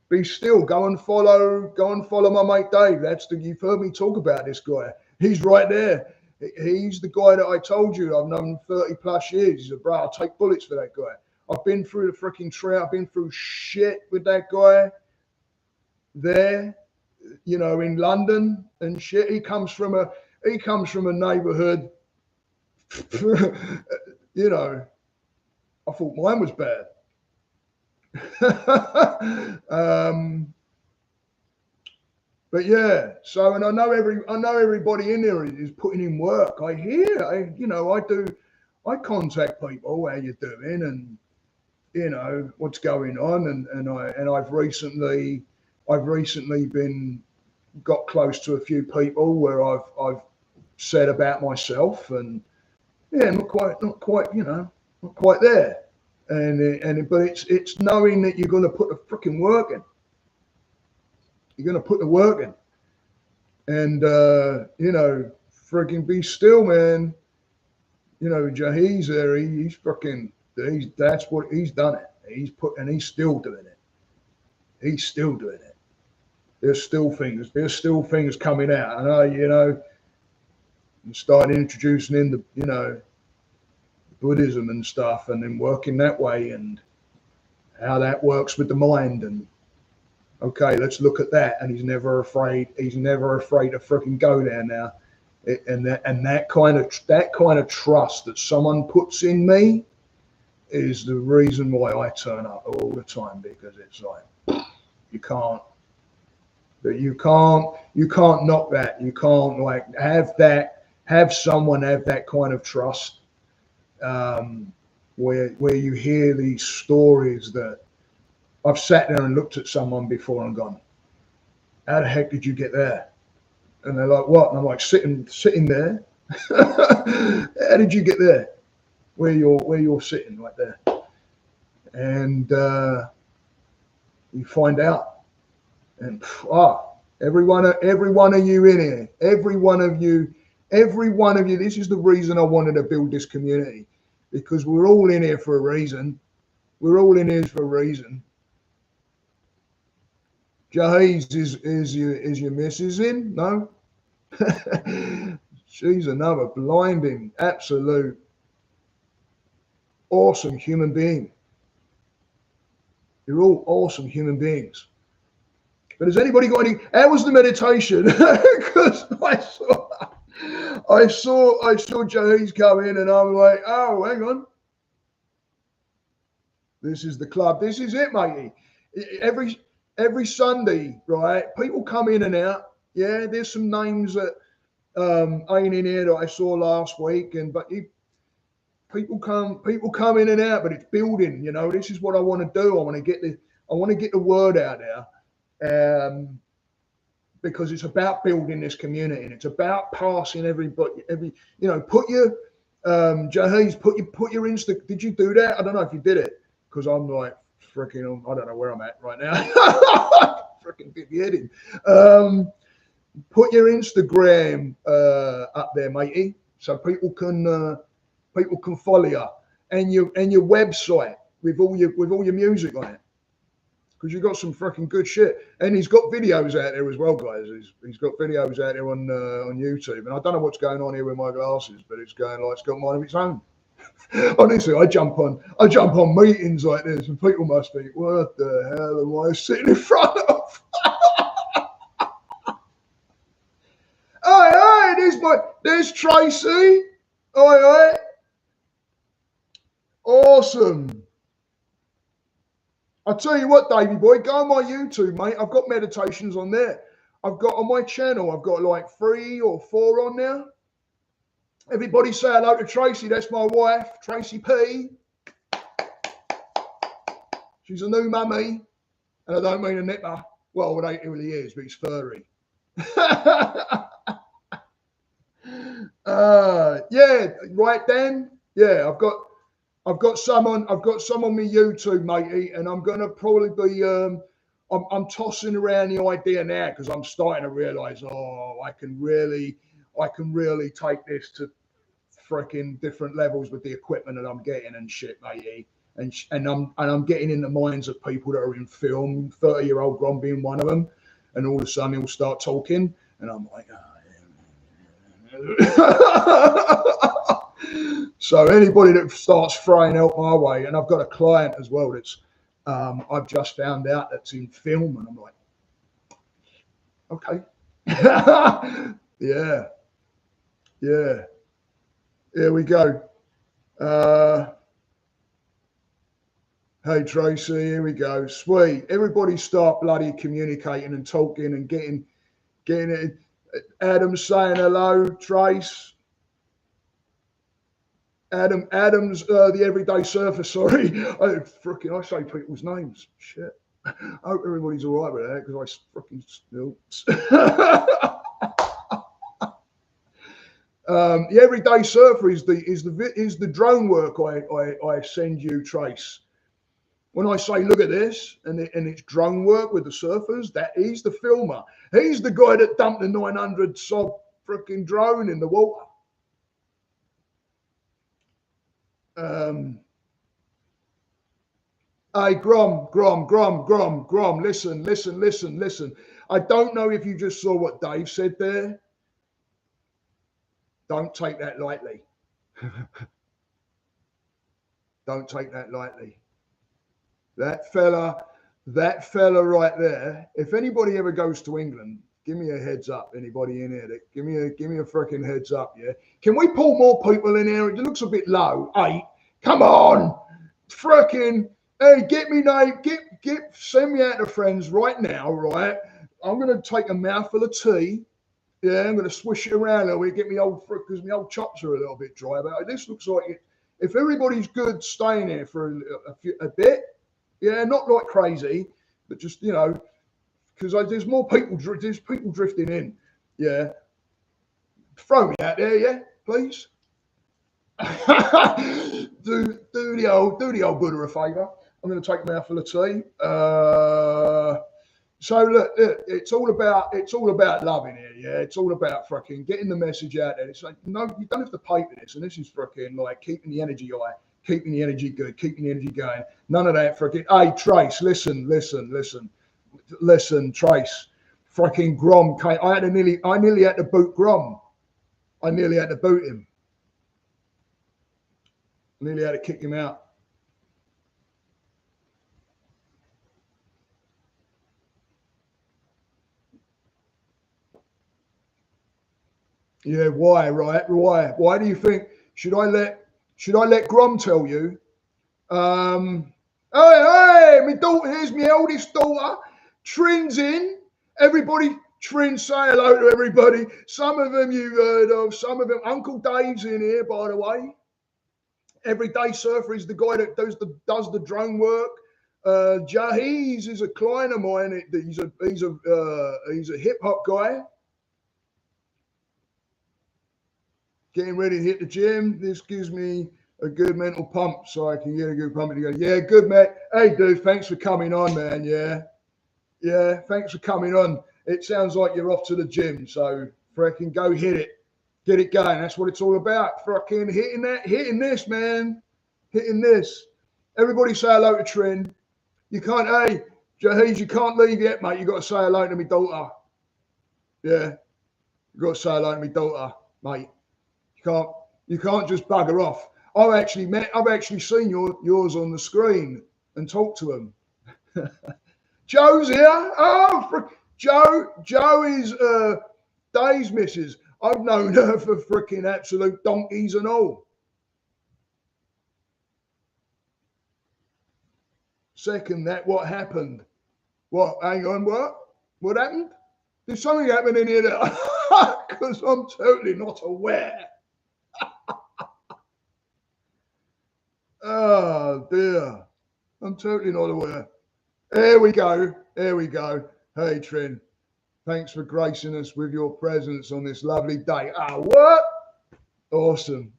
Be still. Go and follow. Go and follow my mate Dave. You've heard me talk about this guy. He's right there. He's the guy that I told you I've known 30 plus years. He said, bro, I'll take bullets for that guy. I've been through the freaking trout. I've been through shit with that guy there, in London and shit. He comes from a neighborhood, I thought mine was bad. But yeah, so, and I know everybody in there is putting in work. I contact people, how you doing, and what's going on, and I've recently got close to a few people where I've said about myself, and yeah, not quite there, but it's knowing that you're going to put the freaking work in. You're going to put the work in, and freaking be still, man. Jaheez there, that's what he's done it. He's still doing it. He's still doing it. There's still things coming out. I know, and started introducing in the, Buddhism and stuff, and then working that way, and how that works with the mind, and okay, let's look at that. And he's never afraid to freaking go there now. That kind of trust that someone puts in me is the reason why I turn up all the time, because it's like you can't knock that. You can't have someone have that kind of trust, where you hear these stories that I've sat there and looked at someone before and gone, how the heck did you get there? And they're like, what? And I'm like, sitting there. How did you get there? Where you're sitting right there. And you find out. And every one of you in here, every one of you, this is the reason I wanted to build this community, because we're all in here for a reason. We're all in here for a reason. Jaheez, is your missus in? No? She's another blinding, absolute, awesome human being. You're all awesome human beings. But has anybody got any? How was the meditation? Because I saw Jaheez come in, and I'm like, oh, hang on. This is the club. This is it, matey. Every Sunday, right? People come in and out. Yeah, there's some names that ain't in here that I saw last week, people come in and out, but it's building. This is what I want to do. I want to get the word out there, because it's about building this community, and it's about passing everybody. Put your Jaheez, put your Insta. Did you do that? I don't know if you did it, because I'm like freaking. I don't know where I'm at right now. Freaking get the head in. Put your Instagram up there, matey, so people can follow you, and your website with all your music on it, because you've got some freaking good shit. And he's got videos out there as well, guys. He's got videos out there on YouTube, and I don't know what's going on here with my glasses, but it's going like it's got mind of its own. Honestly, I jump on meetings like this, and people must think, what the hell am I sitting in front of? There's Tracy. All right. Awesome. I'll tell you what, Davey boy, go on my YouTube, mate. I've got meditations on there. I've got on my channel, I've got like 3 or 4 on there. Everybody say hello to Tracy. That's my wife, Tracy P. She's a new mummy. And I don't mean a nipper. Well, it ain't really is, but it's furry. Yeah, right, Dan. Yeah, I've got some on my YouTube, matey, and I'm gonna probably be I'm tossing around the idea now because I'm starting to realise, oh, I can really take this to freaking different levels with the equipment that I'm getting and shit, matey. And I'm getting in the minds of people that are in film, 30-year-old Grom being one of them, and all of a sudden he'll start talking, and I'm like, so anybody that starts throwing help my way, and I've got a client as well that's I've just found out that's in film, and I'm like, okay, yeah, here we go. Hey Tracy, here we go. Sweet. Everybody start bloody communicating and talking and getting it. Adam's saying hello, Trace. Adam's the everyday surfer. Sorry, I say people's names. Shit. I hope everybody's all right with that because I freaking still. The everyday surfer is the drone work I send you, Trace. When I say look at this and it's drone work with the surfers, that he's the filmer. He's the guy that dumped the 900 sob freaking drone in the water. Hey, Grom, listen. I don't know if you just saw what Dave said there. Don't take that lightly. Don't take that lightly. That fella right there, if anybody ever goes to England, give me a heads up. Anybody in here, give me a freaking heads up, yeah? Can we pull more people in here? It looks a bit low. Hey, come on. Freaking, hey, get me name, send me out to friends right now, right? I'm going to take a mouthful of tea. Yeah, I'm going to swish it around a little bit, get me old, because my old chops are a little bit dry. But this looks like it. If everybody's good staying here for a bit, yeah, not like crazy, but just, because there's more people, there's people drifting in. Yeah. Throw me out there, yeah, please. do the old Buddha a favour. I'm going to take a mouthful of tea. So look, it's all about loving here, yeah. It's all about fucking getting the message out there. It's like, no, you don't have to pay for this, and this is fucking like keeping the energy high, keeping the energy good, keeping the energy going. None of that fucking. Hey, Trace, listen, Trace. Fucking Grom came. I nearly had to boot Grom. I nearly had to boot him. I nearly had to kick him out. Yeah, why, right? Why do you think? Should I let Grom tell you? Hey, my daughter, here's my eldest daughter. Trin's in. Everybody, Trin, say hello to everybody. Some of them you've heard of, some of them. Uncle Dave's in here, by the way. Everyday surfer is the guy that does the drone work. Jahiz is a client of mine. He's a hip hop guy. Getting ready to hit the gym. This gives me a good mental pump so I can get a good pump. And you go, yeah, good, mate. Hey, dude, thanks for coming on, man. Yeah, thanks for coming on. It sounds like you're off to the gym, so freaking go hit it. Get it going. That's what it's all about. Freaking hitting this, man. Hitting this. Everybody say hello to Trin. You can't, hey, Jahiz, you can't leave yet, mate. You got to say hello to my daughter. Yeah, you got to say hello to my daughter, mate. You can't just bugger off. I've actually seen yours on the screen and talked to him. Joe's here. Oh, Joe is Dave's missus. I've known her for freaking absolute donkeys and all. Second, what happened? What? Hang on, what? What happened? Did something happen in here that because I'm totally not aware. Oh dear, I'm totally not aware. Here we go. Hey Trin, thanks for gracing us with your presence on this lovely day. What? Awesome.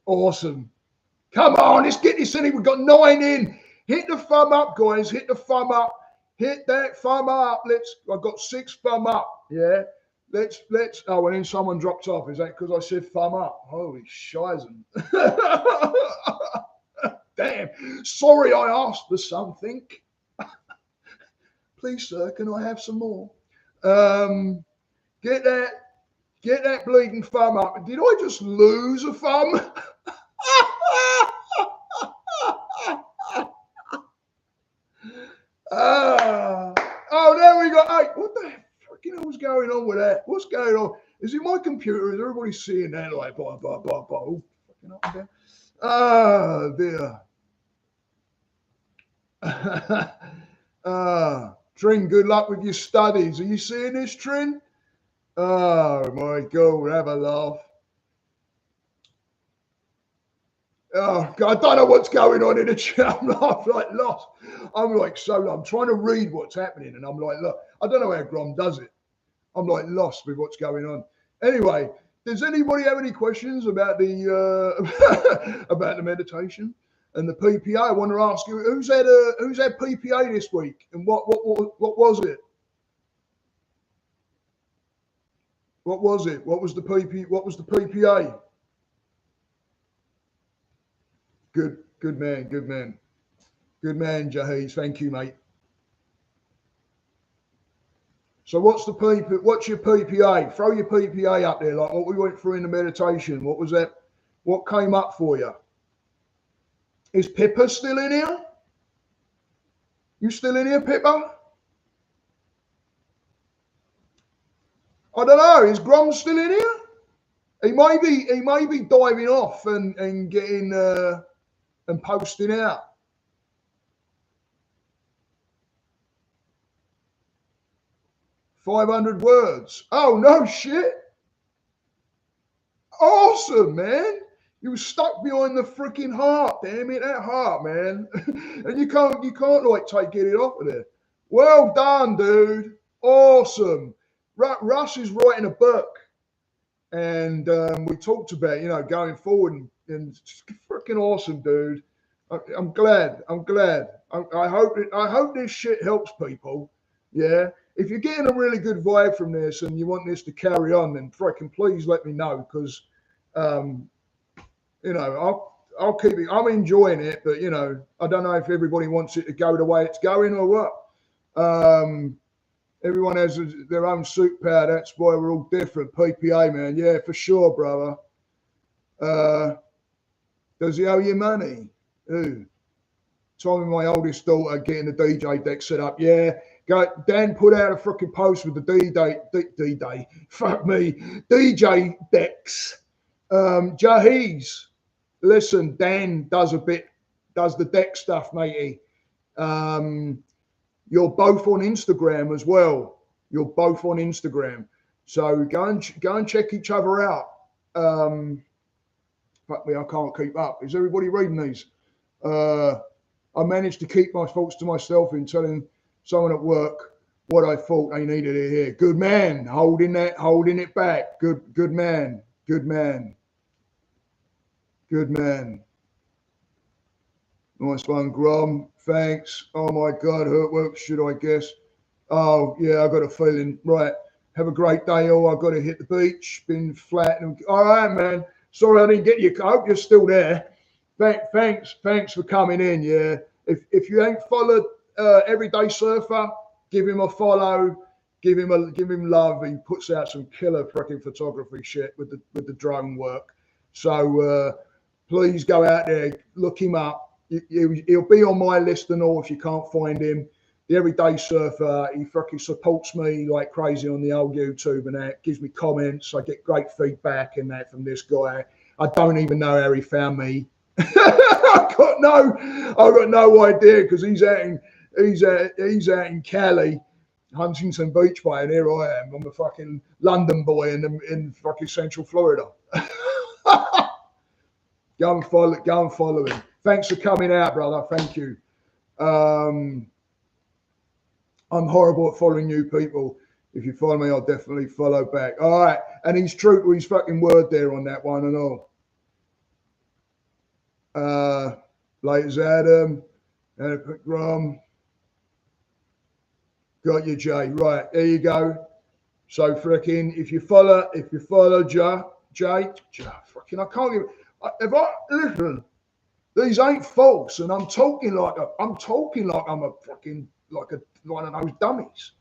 Come on, let's get this in. We've got 9 in. Hit the thumb up, guys. Hit the thumb up. Hit that thumb up. I've got 6 thumb up. Yeah. Oh, and then someone dropped off. Is that because I said thumb up? Holy shizen. Damn. Sorry I asked for something. Please, sir, can I have some more? Get that bleeding thumb up. Did I just lose a thumb? Oh, there we go. Hey, what the freaking hell's going on with that? What's going on? Is it my computer? Is everybody seeing that? Like, blah, blah, blah, blah. Oh, fucking up and down. Oh, dear. Trin, good luck with your studies. Are you seeing this, Trin? Oh, my God. Have a laugh. Oh, God, I don't know what's going on in the chat. I'm like lost. I'm like I'm trying to read what's happening, and I'm like, look, I don't know how Grom does it. I'm like lost with what's going on. Anyway, does anybody have any questions about the about the meditation and the PPA? I want to ask you, who's had PPA this week, and what was it? What was it? What was the PPA? Good man, Jaheez. Thank you, mate. So what's your PPA? Throw your PPA up there, like what we went through in the meditation. What was that? What came up for you? Is Pippa still in here? You still in here, Pippa? I don't know. Is Grom still in here? He may be diving off and getting and posting out. $500 words. Oh, no shit. Awesome, man. You were stuck behind the freaking heart. Damn it, that heart, man. And you can't like get it off of there. Well done, dude. Awesome. Russ is writing a book, and we talked about going forward, and it's freaking awesome, dude. I'm glad. I hope this shit helps people. Yeah. If you're getting a really good vibe from this and you want this to carry on, then freaking please let me know, because I'll keep it. I'm enjoying it, but I don't know if everybody wants it to go the way it's going or what. Everyone has their own superpower. That's why we're all different. PPA, man. Yeah, for sure, brother. Does he owe you money? Who? Time my oldest daughter getting the DJ deck set up. Yeah. Dan put out a freaking post with the D-Day. Fuck me. DJ decks. Jaheez. Listen, Dan does the deck stuff, matey. You're both on Instagram as well. You're both on Instagram. So go and check each other out. Fuck me, I can't keep up. Is everybody reading these? I managed to keep my thoughts to myself in telling someone at work what I thought they needed to hear. Good man, holding it back. Good man. Nice one, Grom. Thanks. Oh my God, Hurtwork, should I guess? Oh yeah, I got a feeling. Right. Have a great day, all. I've got to hit the beach. Been flat. All right, man. Sorry I didn't get you. I hope you're still there. Thanks for coming in. Yeah. If you ain't followed Everyday Surfer, give him a follow. Give him love. He puts out some killer freaking photography shit with the drone work. So please go out there, look him up. He'll be on my list and all if you can't find him. The Everyday Surfer, he fucking supports me like crazy on the old YouTube and that. Gives me comments. I get great feedback and that from this guy. I don't even know how he found me. I've got no idea, because he's out in Cali, Huntington Beach way, and here I am. I'm a fucking London boy in fucking Central Florida. Go and follow him. Thanks for coming out, brother. Thank you. I'm horrible at following new people. If you follow me, I'll definitely follow back. All right. And he's true to his fucking word there on that one and all. Laters Adam, Grom. Got you, Jay. Right, there you go. So fricking, if you follow Jay, fricking, I can't even. If I listen, these ain't false, and I'm talking like I'm a fucking like one of those dummies.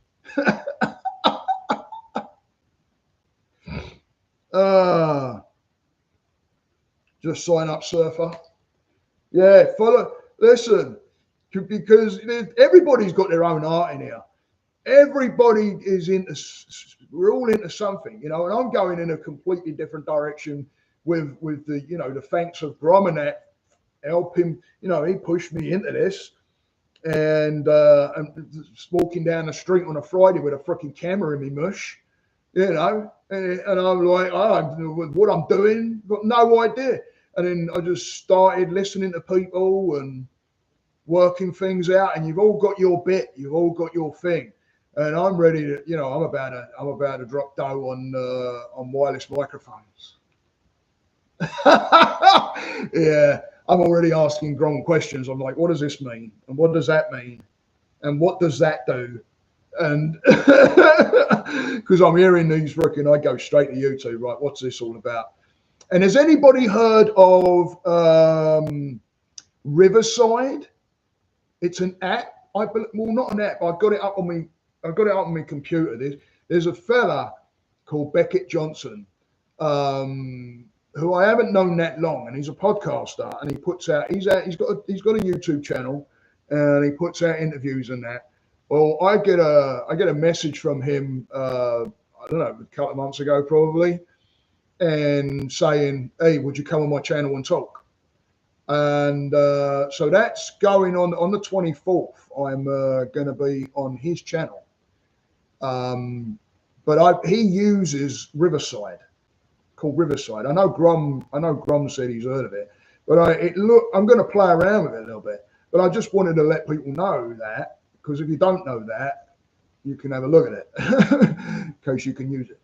Just sign up, surfer. Yeah, follow. Listen, because everybody's got their own art in here. Everybody is into. We're all into something, you know. And I'm going in a completely different direction with the the thanks of Grom and that help him. You know, he pushed me into this, and walking down the street on a Friday with a freaking camera in me mush, you know, and I'm like, what I'm doing, got no idea. And then I just started listening to people and working things out. And you've all got your bit, you've all got your thing. And I'm ready to, I'm about to drop dough on wireless microphones. Yeah, I'm already asking Grom questions. I'm like, what does this mean? And what does that mean? And what does that do? And because I'm hearing these freaking, I go straight to YouTube, right? What's this all about? And has anybody heard of Riverside? It's an app. Well, not an app. I've got it up on my computer. There's a fella called Beckett Johnson, who I haven't known that long, and he's a podcaster, and he puts out. He's got a YouTube channel, and he puts out interviews and that. Well, I get a message from him. I don't know, a couple of months ago probably, and saying, "Hey, would you come on my channel and talk?" And so that's going on the 24th. I'm going to be on his channel, but he uses Riverside, called Riverside. I know Grom said he's heard of it, but I'm going to play around with it a little bit. But I just wanted to let people know that, because if you don't know that, you can have a look at it in case you can use it.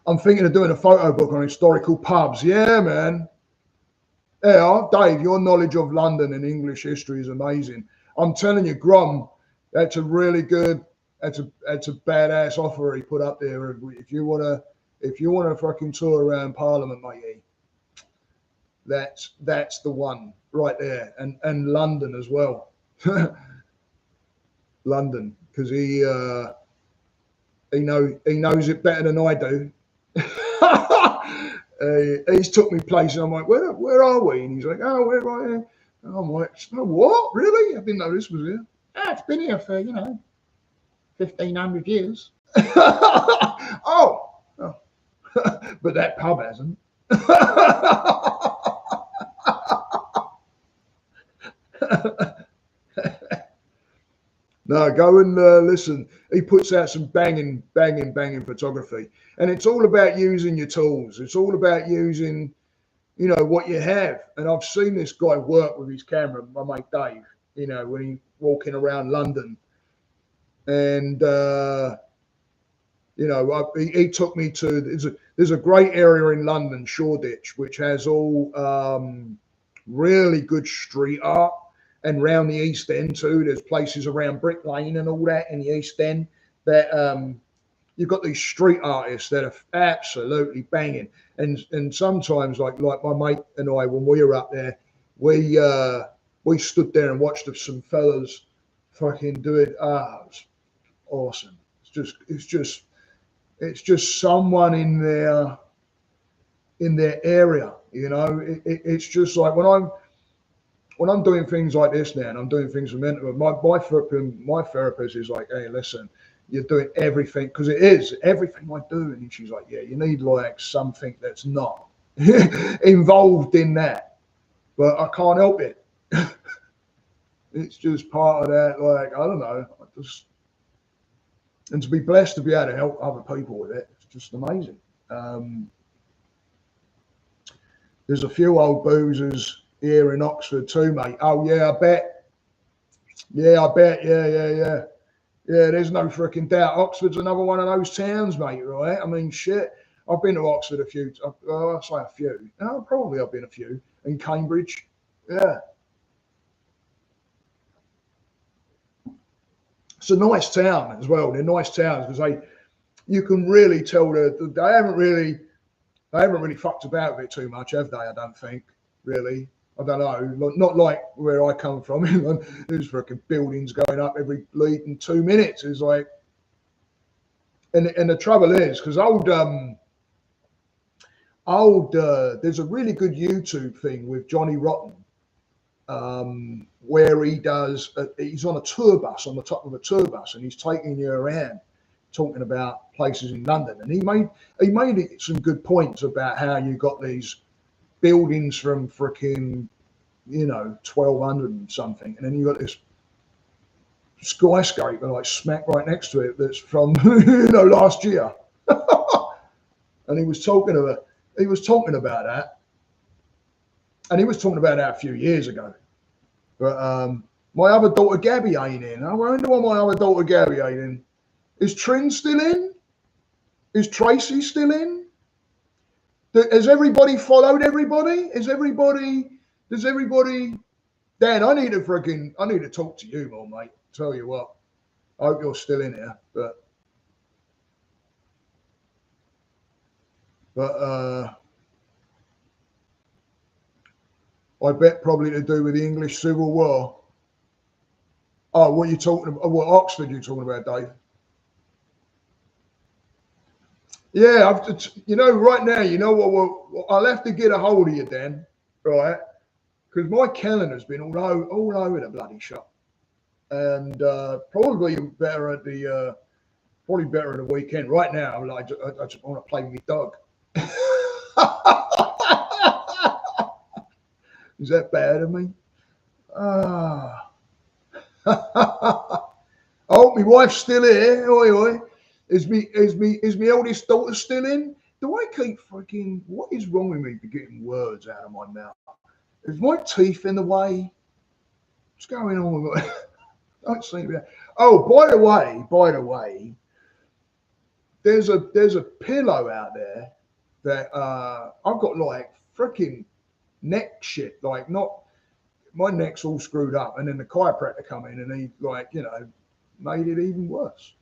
I'm thinking of doing a photo book on historical pubs. Yeah, man. Yeah, Dave, your knowledge of London and English history is amazing. I'm telling you, Grom, that's a really good, that's a badass offer he put up there. If you wanna fucking tour around Parliament, matey, that's the one right there. And London as well. London, because he knows it better than I do. He's took me places. I'm like, where are we? And he's like, oh, we're right here. And I'm like, oh, what? Really? I didn't know this was here. It's been here for 1,500 years. Oh. But that pub hasn't. No, go and listen. He puts out some banging photography. And it's all about using your tools. It's all about using, what you have. And I've seen this guy work with his camera, my mate Dave, when he's walking around London. And, he took me to, there's a great area in London, Shoreditch, which has all really good street art. And round the East End too, there's places around Brick Lane and all that in the East End that you've got these street artists that are absolutely banging. And sometimes, like my mate and I, when we were up there, we stood there and watched some fellas fucking do it. It's awesome. It's just someone in their area, It's just like when I'm doing things like this now, and I'm doing things for mental, my therapist is like, hey, listen, you're doing everything, because it is everything I do. And she's like, yeah, you need like something that's not involved in that, but I can't help it. It's just part of that. Like, I don't know, and to be blessed to be able to help other people with it, it's just amazing. There's a few old boozers here in Oxford too, mate. Oh yeah, I bet. Yeah, Yeah, there's no freaking doubt. Oxford's another one of those towns, mate, right? I mean, shit. I've been to Oxford a few, I'll say a few. No, probably I've been a few. In Cambridge. Yeah. It's a nice town as well. They're nice towns because you can really tell that they haven't really fucked about with it too much, have they? I don't think, really. I don't know. Not like where I come from. There's fucking buildings going up every bleeding 2 minutes. It's like, and the trouble is, because there's a really good YouTube thing with Johnny Rotten, where he's on a tour bus, on the top of a tour bus, and he's taking you around talking about places in London. And he made some good points about how you got these buildings from freaking, 1200 and something, and then you got this skyscraper like smack right next to it that's from last year. And he was talking about that, and he was talking about that a few years ago. But my other daughter Gabby ain't in. I wonder why my other daughter Gabby ain't in. Is Trin still in? Is Tracy still in? Has everybody followed everybody? Does everybody? Dan, I need to talk to you more, mate. Tell you what, I hope you're still in here, but I bet probably to do with the English Civil War. Oh, what are you talking about? What Oxford you talking about, Dave? Yeah, right now, I'll have to get a hold of you, Dan, right? Because my calendar's been all over the bloody shop, and probably better at the weekend. Right now, I just want to play with my dog. Is that bad of me? Oh, my wife's still here. Oi, oi. Is me eldest daughter still in? Do I keep freaking? What is wrong with me for getting words out of my mouth? Is my teeth in the way? What's going on with it? Don't seem to be. Oh, by the way, there's a pillow out there that I've got like freaking neck shit. Like, not my neck's all screwed up, and then the chiropractor come in and he made it even worse.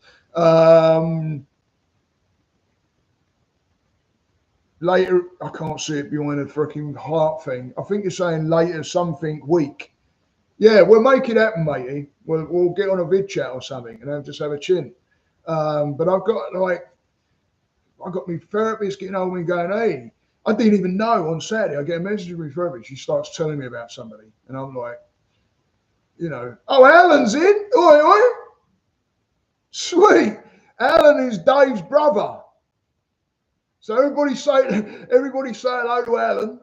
Later, I can't see it behind a freaking heart thing. I think you're saying later something week. Yeah, we'll make it happen, matey. We'll get on a vid chat or something and just have a chin. But I've got my therapist getting over me going, hey, I didn't even know on Saturday. I get a message from my therapist. She starts telling me about somebody, and I'm like, oh, Alan's in. Oi, oi. Sweet. Alan is Dave's brother. So everybody say hello to Alan.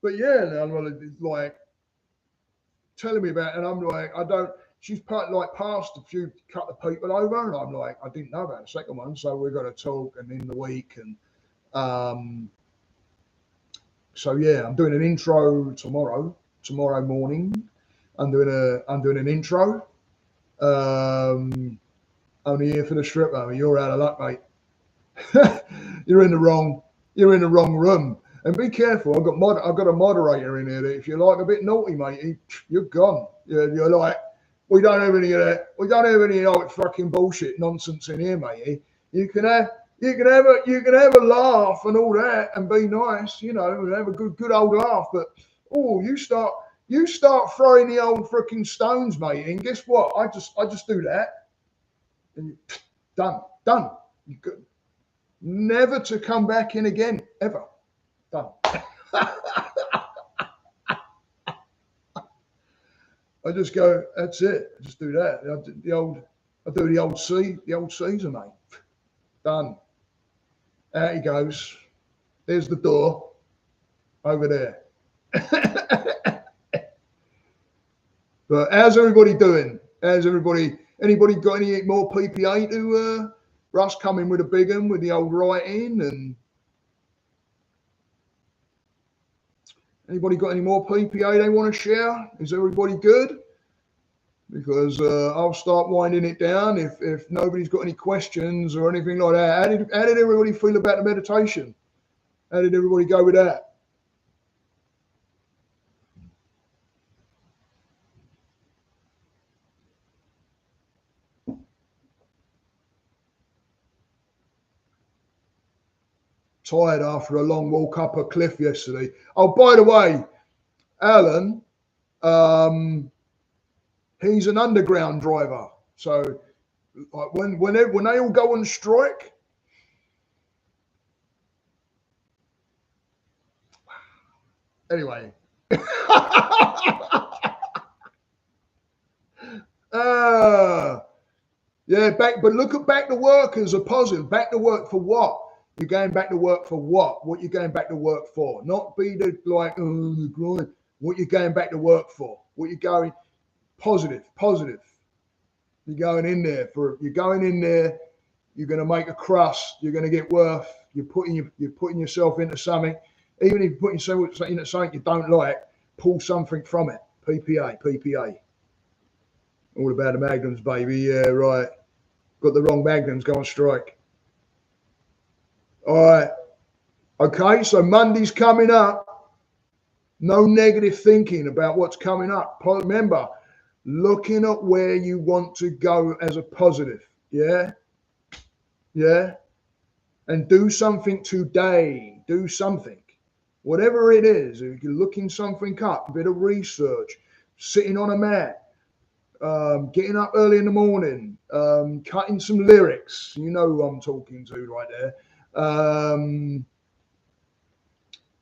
But yeah, I'm like telling me about it, and I'm like, she's passed a few couple of people over, and I'm like, I didn't know about the second one, so we're going to talk and in the week, and so yeah, I'm doing an intro tomorrow morning. I'm doing an intro. Only here for the strip, I mean, you're out of luck, mate. You're in the wrong room. And be careful. I've got a moderator in here that if you're like a bit naughty, mate, you're gone. You're like, we don't have any of that. We don't have any fucking bullshit nonsense in here, mate. You can have a laugh and all that and be nice, and have a good old laugh. But you start throwing the old freaking stones, mate. And guess what? I just do that. And done. You could never to come back in again, ever. Done. I just go, that's it. I just do that. I do the old Caesar, mate. Done. Out he goes. There's the door. Over there. But how's everybody doing? Anybody got any more PPA to Russ coming with a big one with the old writing? And anybody got any more PPA they want to share? Is everybody good? Because I'll start winding it down if nobody's got any questions or anything like that. How did everybody feel about the meditation? How did everybody go with that? Tired after a long walk up a cliff yesterday. Oh, by the way, Alan, he's an underground driver. So like when they all go on strike, anyway. Yeah, but look at back to work as a positive. Back to work for what? You're going back to work for what? What you're going back to work for? Not be the like, oh, the grind. What you're going back to work for? What you're going positive. You're going in there. You're going to make a crust. You're going to get worth. You're putting yourself into something. Even if you're putting yourself into something you don't like, pull something from it. PPA. All about the magnums, baby. Yeah, right. Got the wrong magnums. Go on strike. All right. Okay, so Monday's coming up. No negative thinking about what's coming up. Remember, looking at where you want to go as a positive. Yeah? And do something today. Do something. Whatever it is, if you're looking something up, a bit of research, sitting on a mat, getting up early in the morning, cutting some lyrics. You know who I'm talking to right there.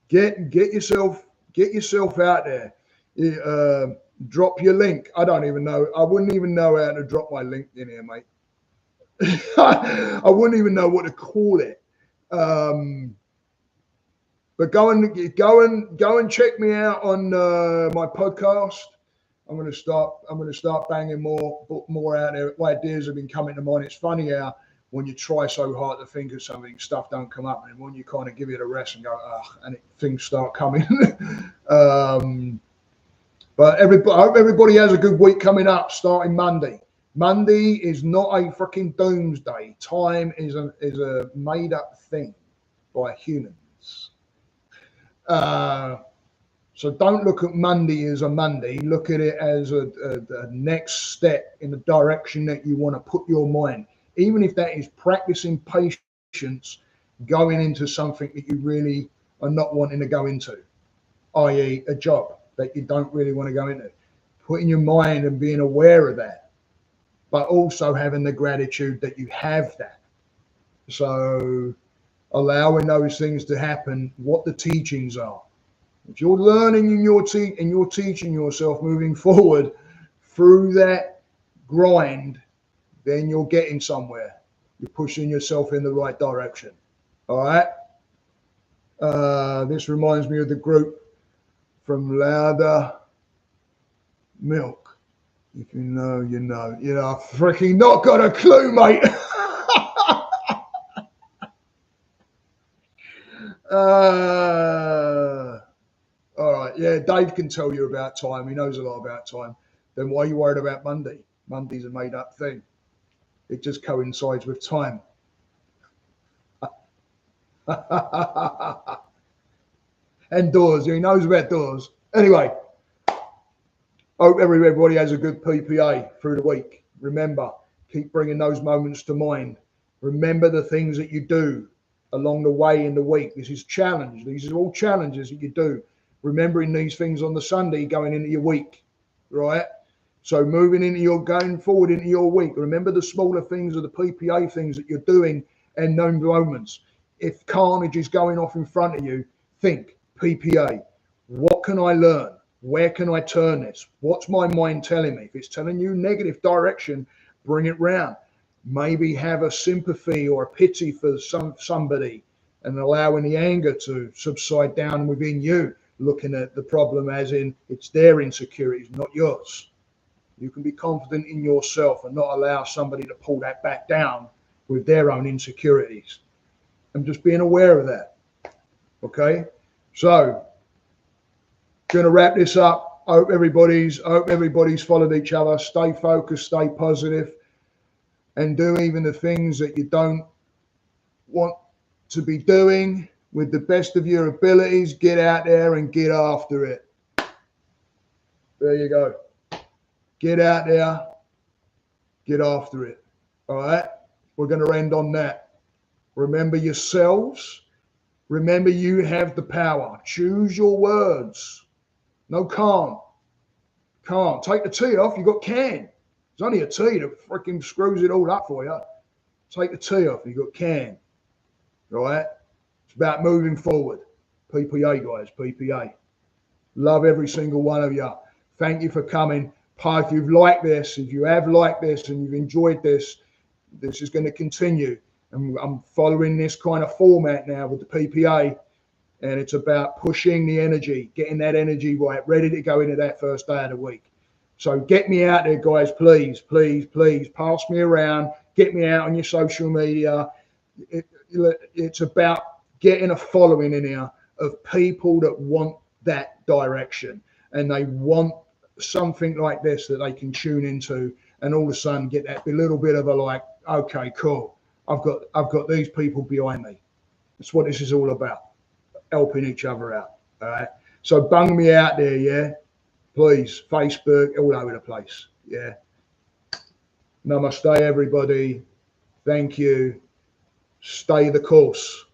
Get yourself out there. Drop your link. I don't even know. I wouldn't even know how to drop my link in here, mate. I wouldn't even know what to call it. But go and check me out on my podcast. I'm going to start banging more out there. Ideas have been coming to mind. It's funny how when you try so hard to think of something, stuff don't come up, and when you kind of give it a rest and go, things start coming. But I hope everybody has a good week coming up, starting Monday. Monday is not a freaking doomsday. Time is a made up thing by humans. So don't look at Monday as a Monday. Look at it as a next step in the direction that you want to put your mind. Even if that is practicing patience, going into something that you really are not wanting to go into, i.e. a job that you don't really want to go into. Putting your mind and being aware of that, but also having the gratitude that you have that. So allowing those things to happen, what the teachings are. If you're learning and you're teaching yourself moving forward through that grind, then you're getting somewhere. You're pushing yourself in the right direction. All right. This reminds me of the group from Louder Milk. If you know, you know. You know, I've freaking not got a clue, mate. All right, yeah, Dave can tell you about time. He knows a lot about time. Then why are you worried about Monday? Monday's a made-up thing. It just coincides with time. And doors. He knows about doors. Anyway, hope everybody has a good PPA through the week. Remember, keep bringing those moments to mind. Remember the things that you do along the way in the week. This is challenge. These are all challenges that you do. Remembering these things on the Sunday going into your week, right? So going forward into your week, remember the smaller things or the PPA things that you're doing and known moments. If carnage is going off in front of you, think PPA. What can I learn? Where can I turn this? What's my mind telling me? If it's telling you negative direction, bring it round. Maybe have a sympathy or a pity for somebody and allowing the anger to subside down within you, looking at the problem as in it's their insecurities, not yours. You can be confident in yourself and not allow somebody to pull that back down with their own insecurities. And just being aware of that. Okay? So, going to wrap this up. I hope everybody's followed each other. Stay focused, stay positive, and do even the things that you don't want to be doing with the best of your abilities. Get out there and get after it. There you go. Get out there, get after it. All right? We're going to end on that. Remember yourselves Remember, you have the power. Choose your words. No can't. Can't. Take the T off, you got can. There's only a T that freaking screws it all up for you. Take the T off, you got can. Right? It's about moving forward. PPA, guys, PPA. Love every single one of you. Thank you for coming. If you've liked this, if you have liked this and you've enjoyed this, this is going to continue. And I'm following this kind of format now with the PPA. And it's about pushing the energy, getting that energy right, ready to go into that first day of the week. So get me out there, guys, please, please, please. Pass me around. Get me out on your social media. It's about getting a following in here of people that want that direction. And they want something like this that they can tune into and all of a sudden get that little bit of a like, okay, cool. I've got these people behind me. That's what this is all about. Helping each other out. All right. So bung me out there, yeah. Please, Facebook, all over the place. Yeah. Namaste, everybody. Thank you. Stay the course.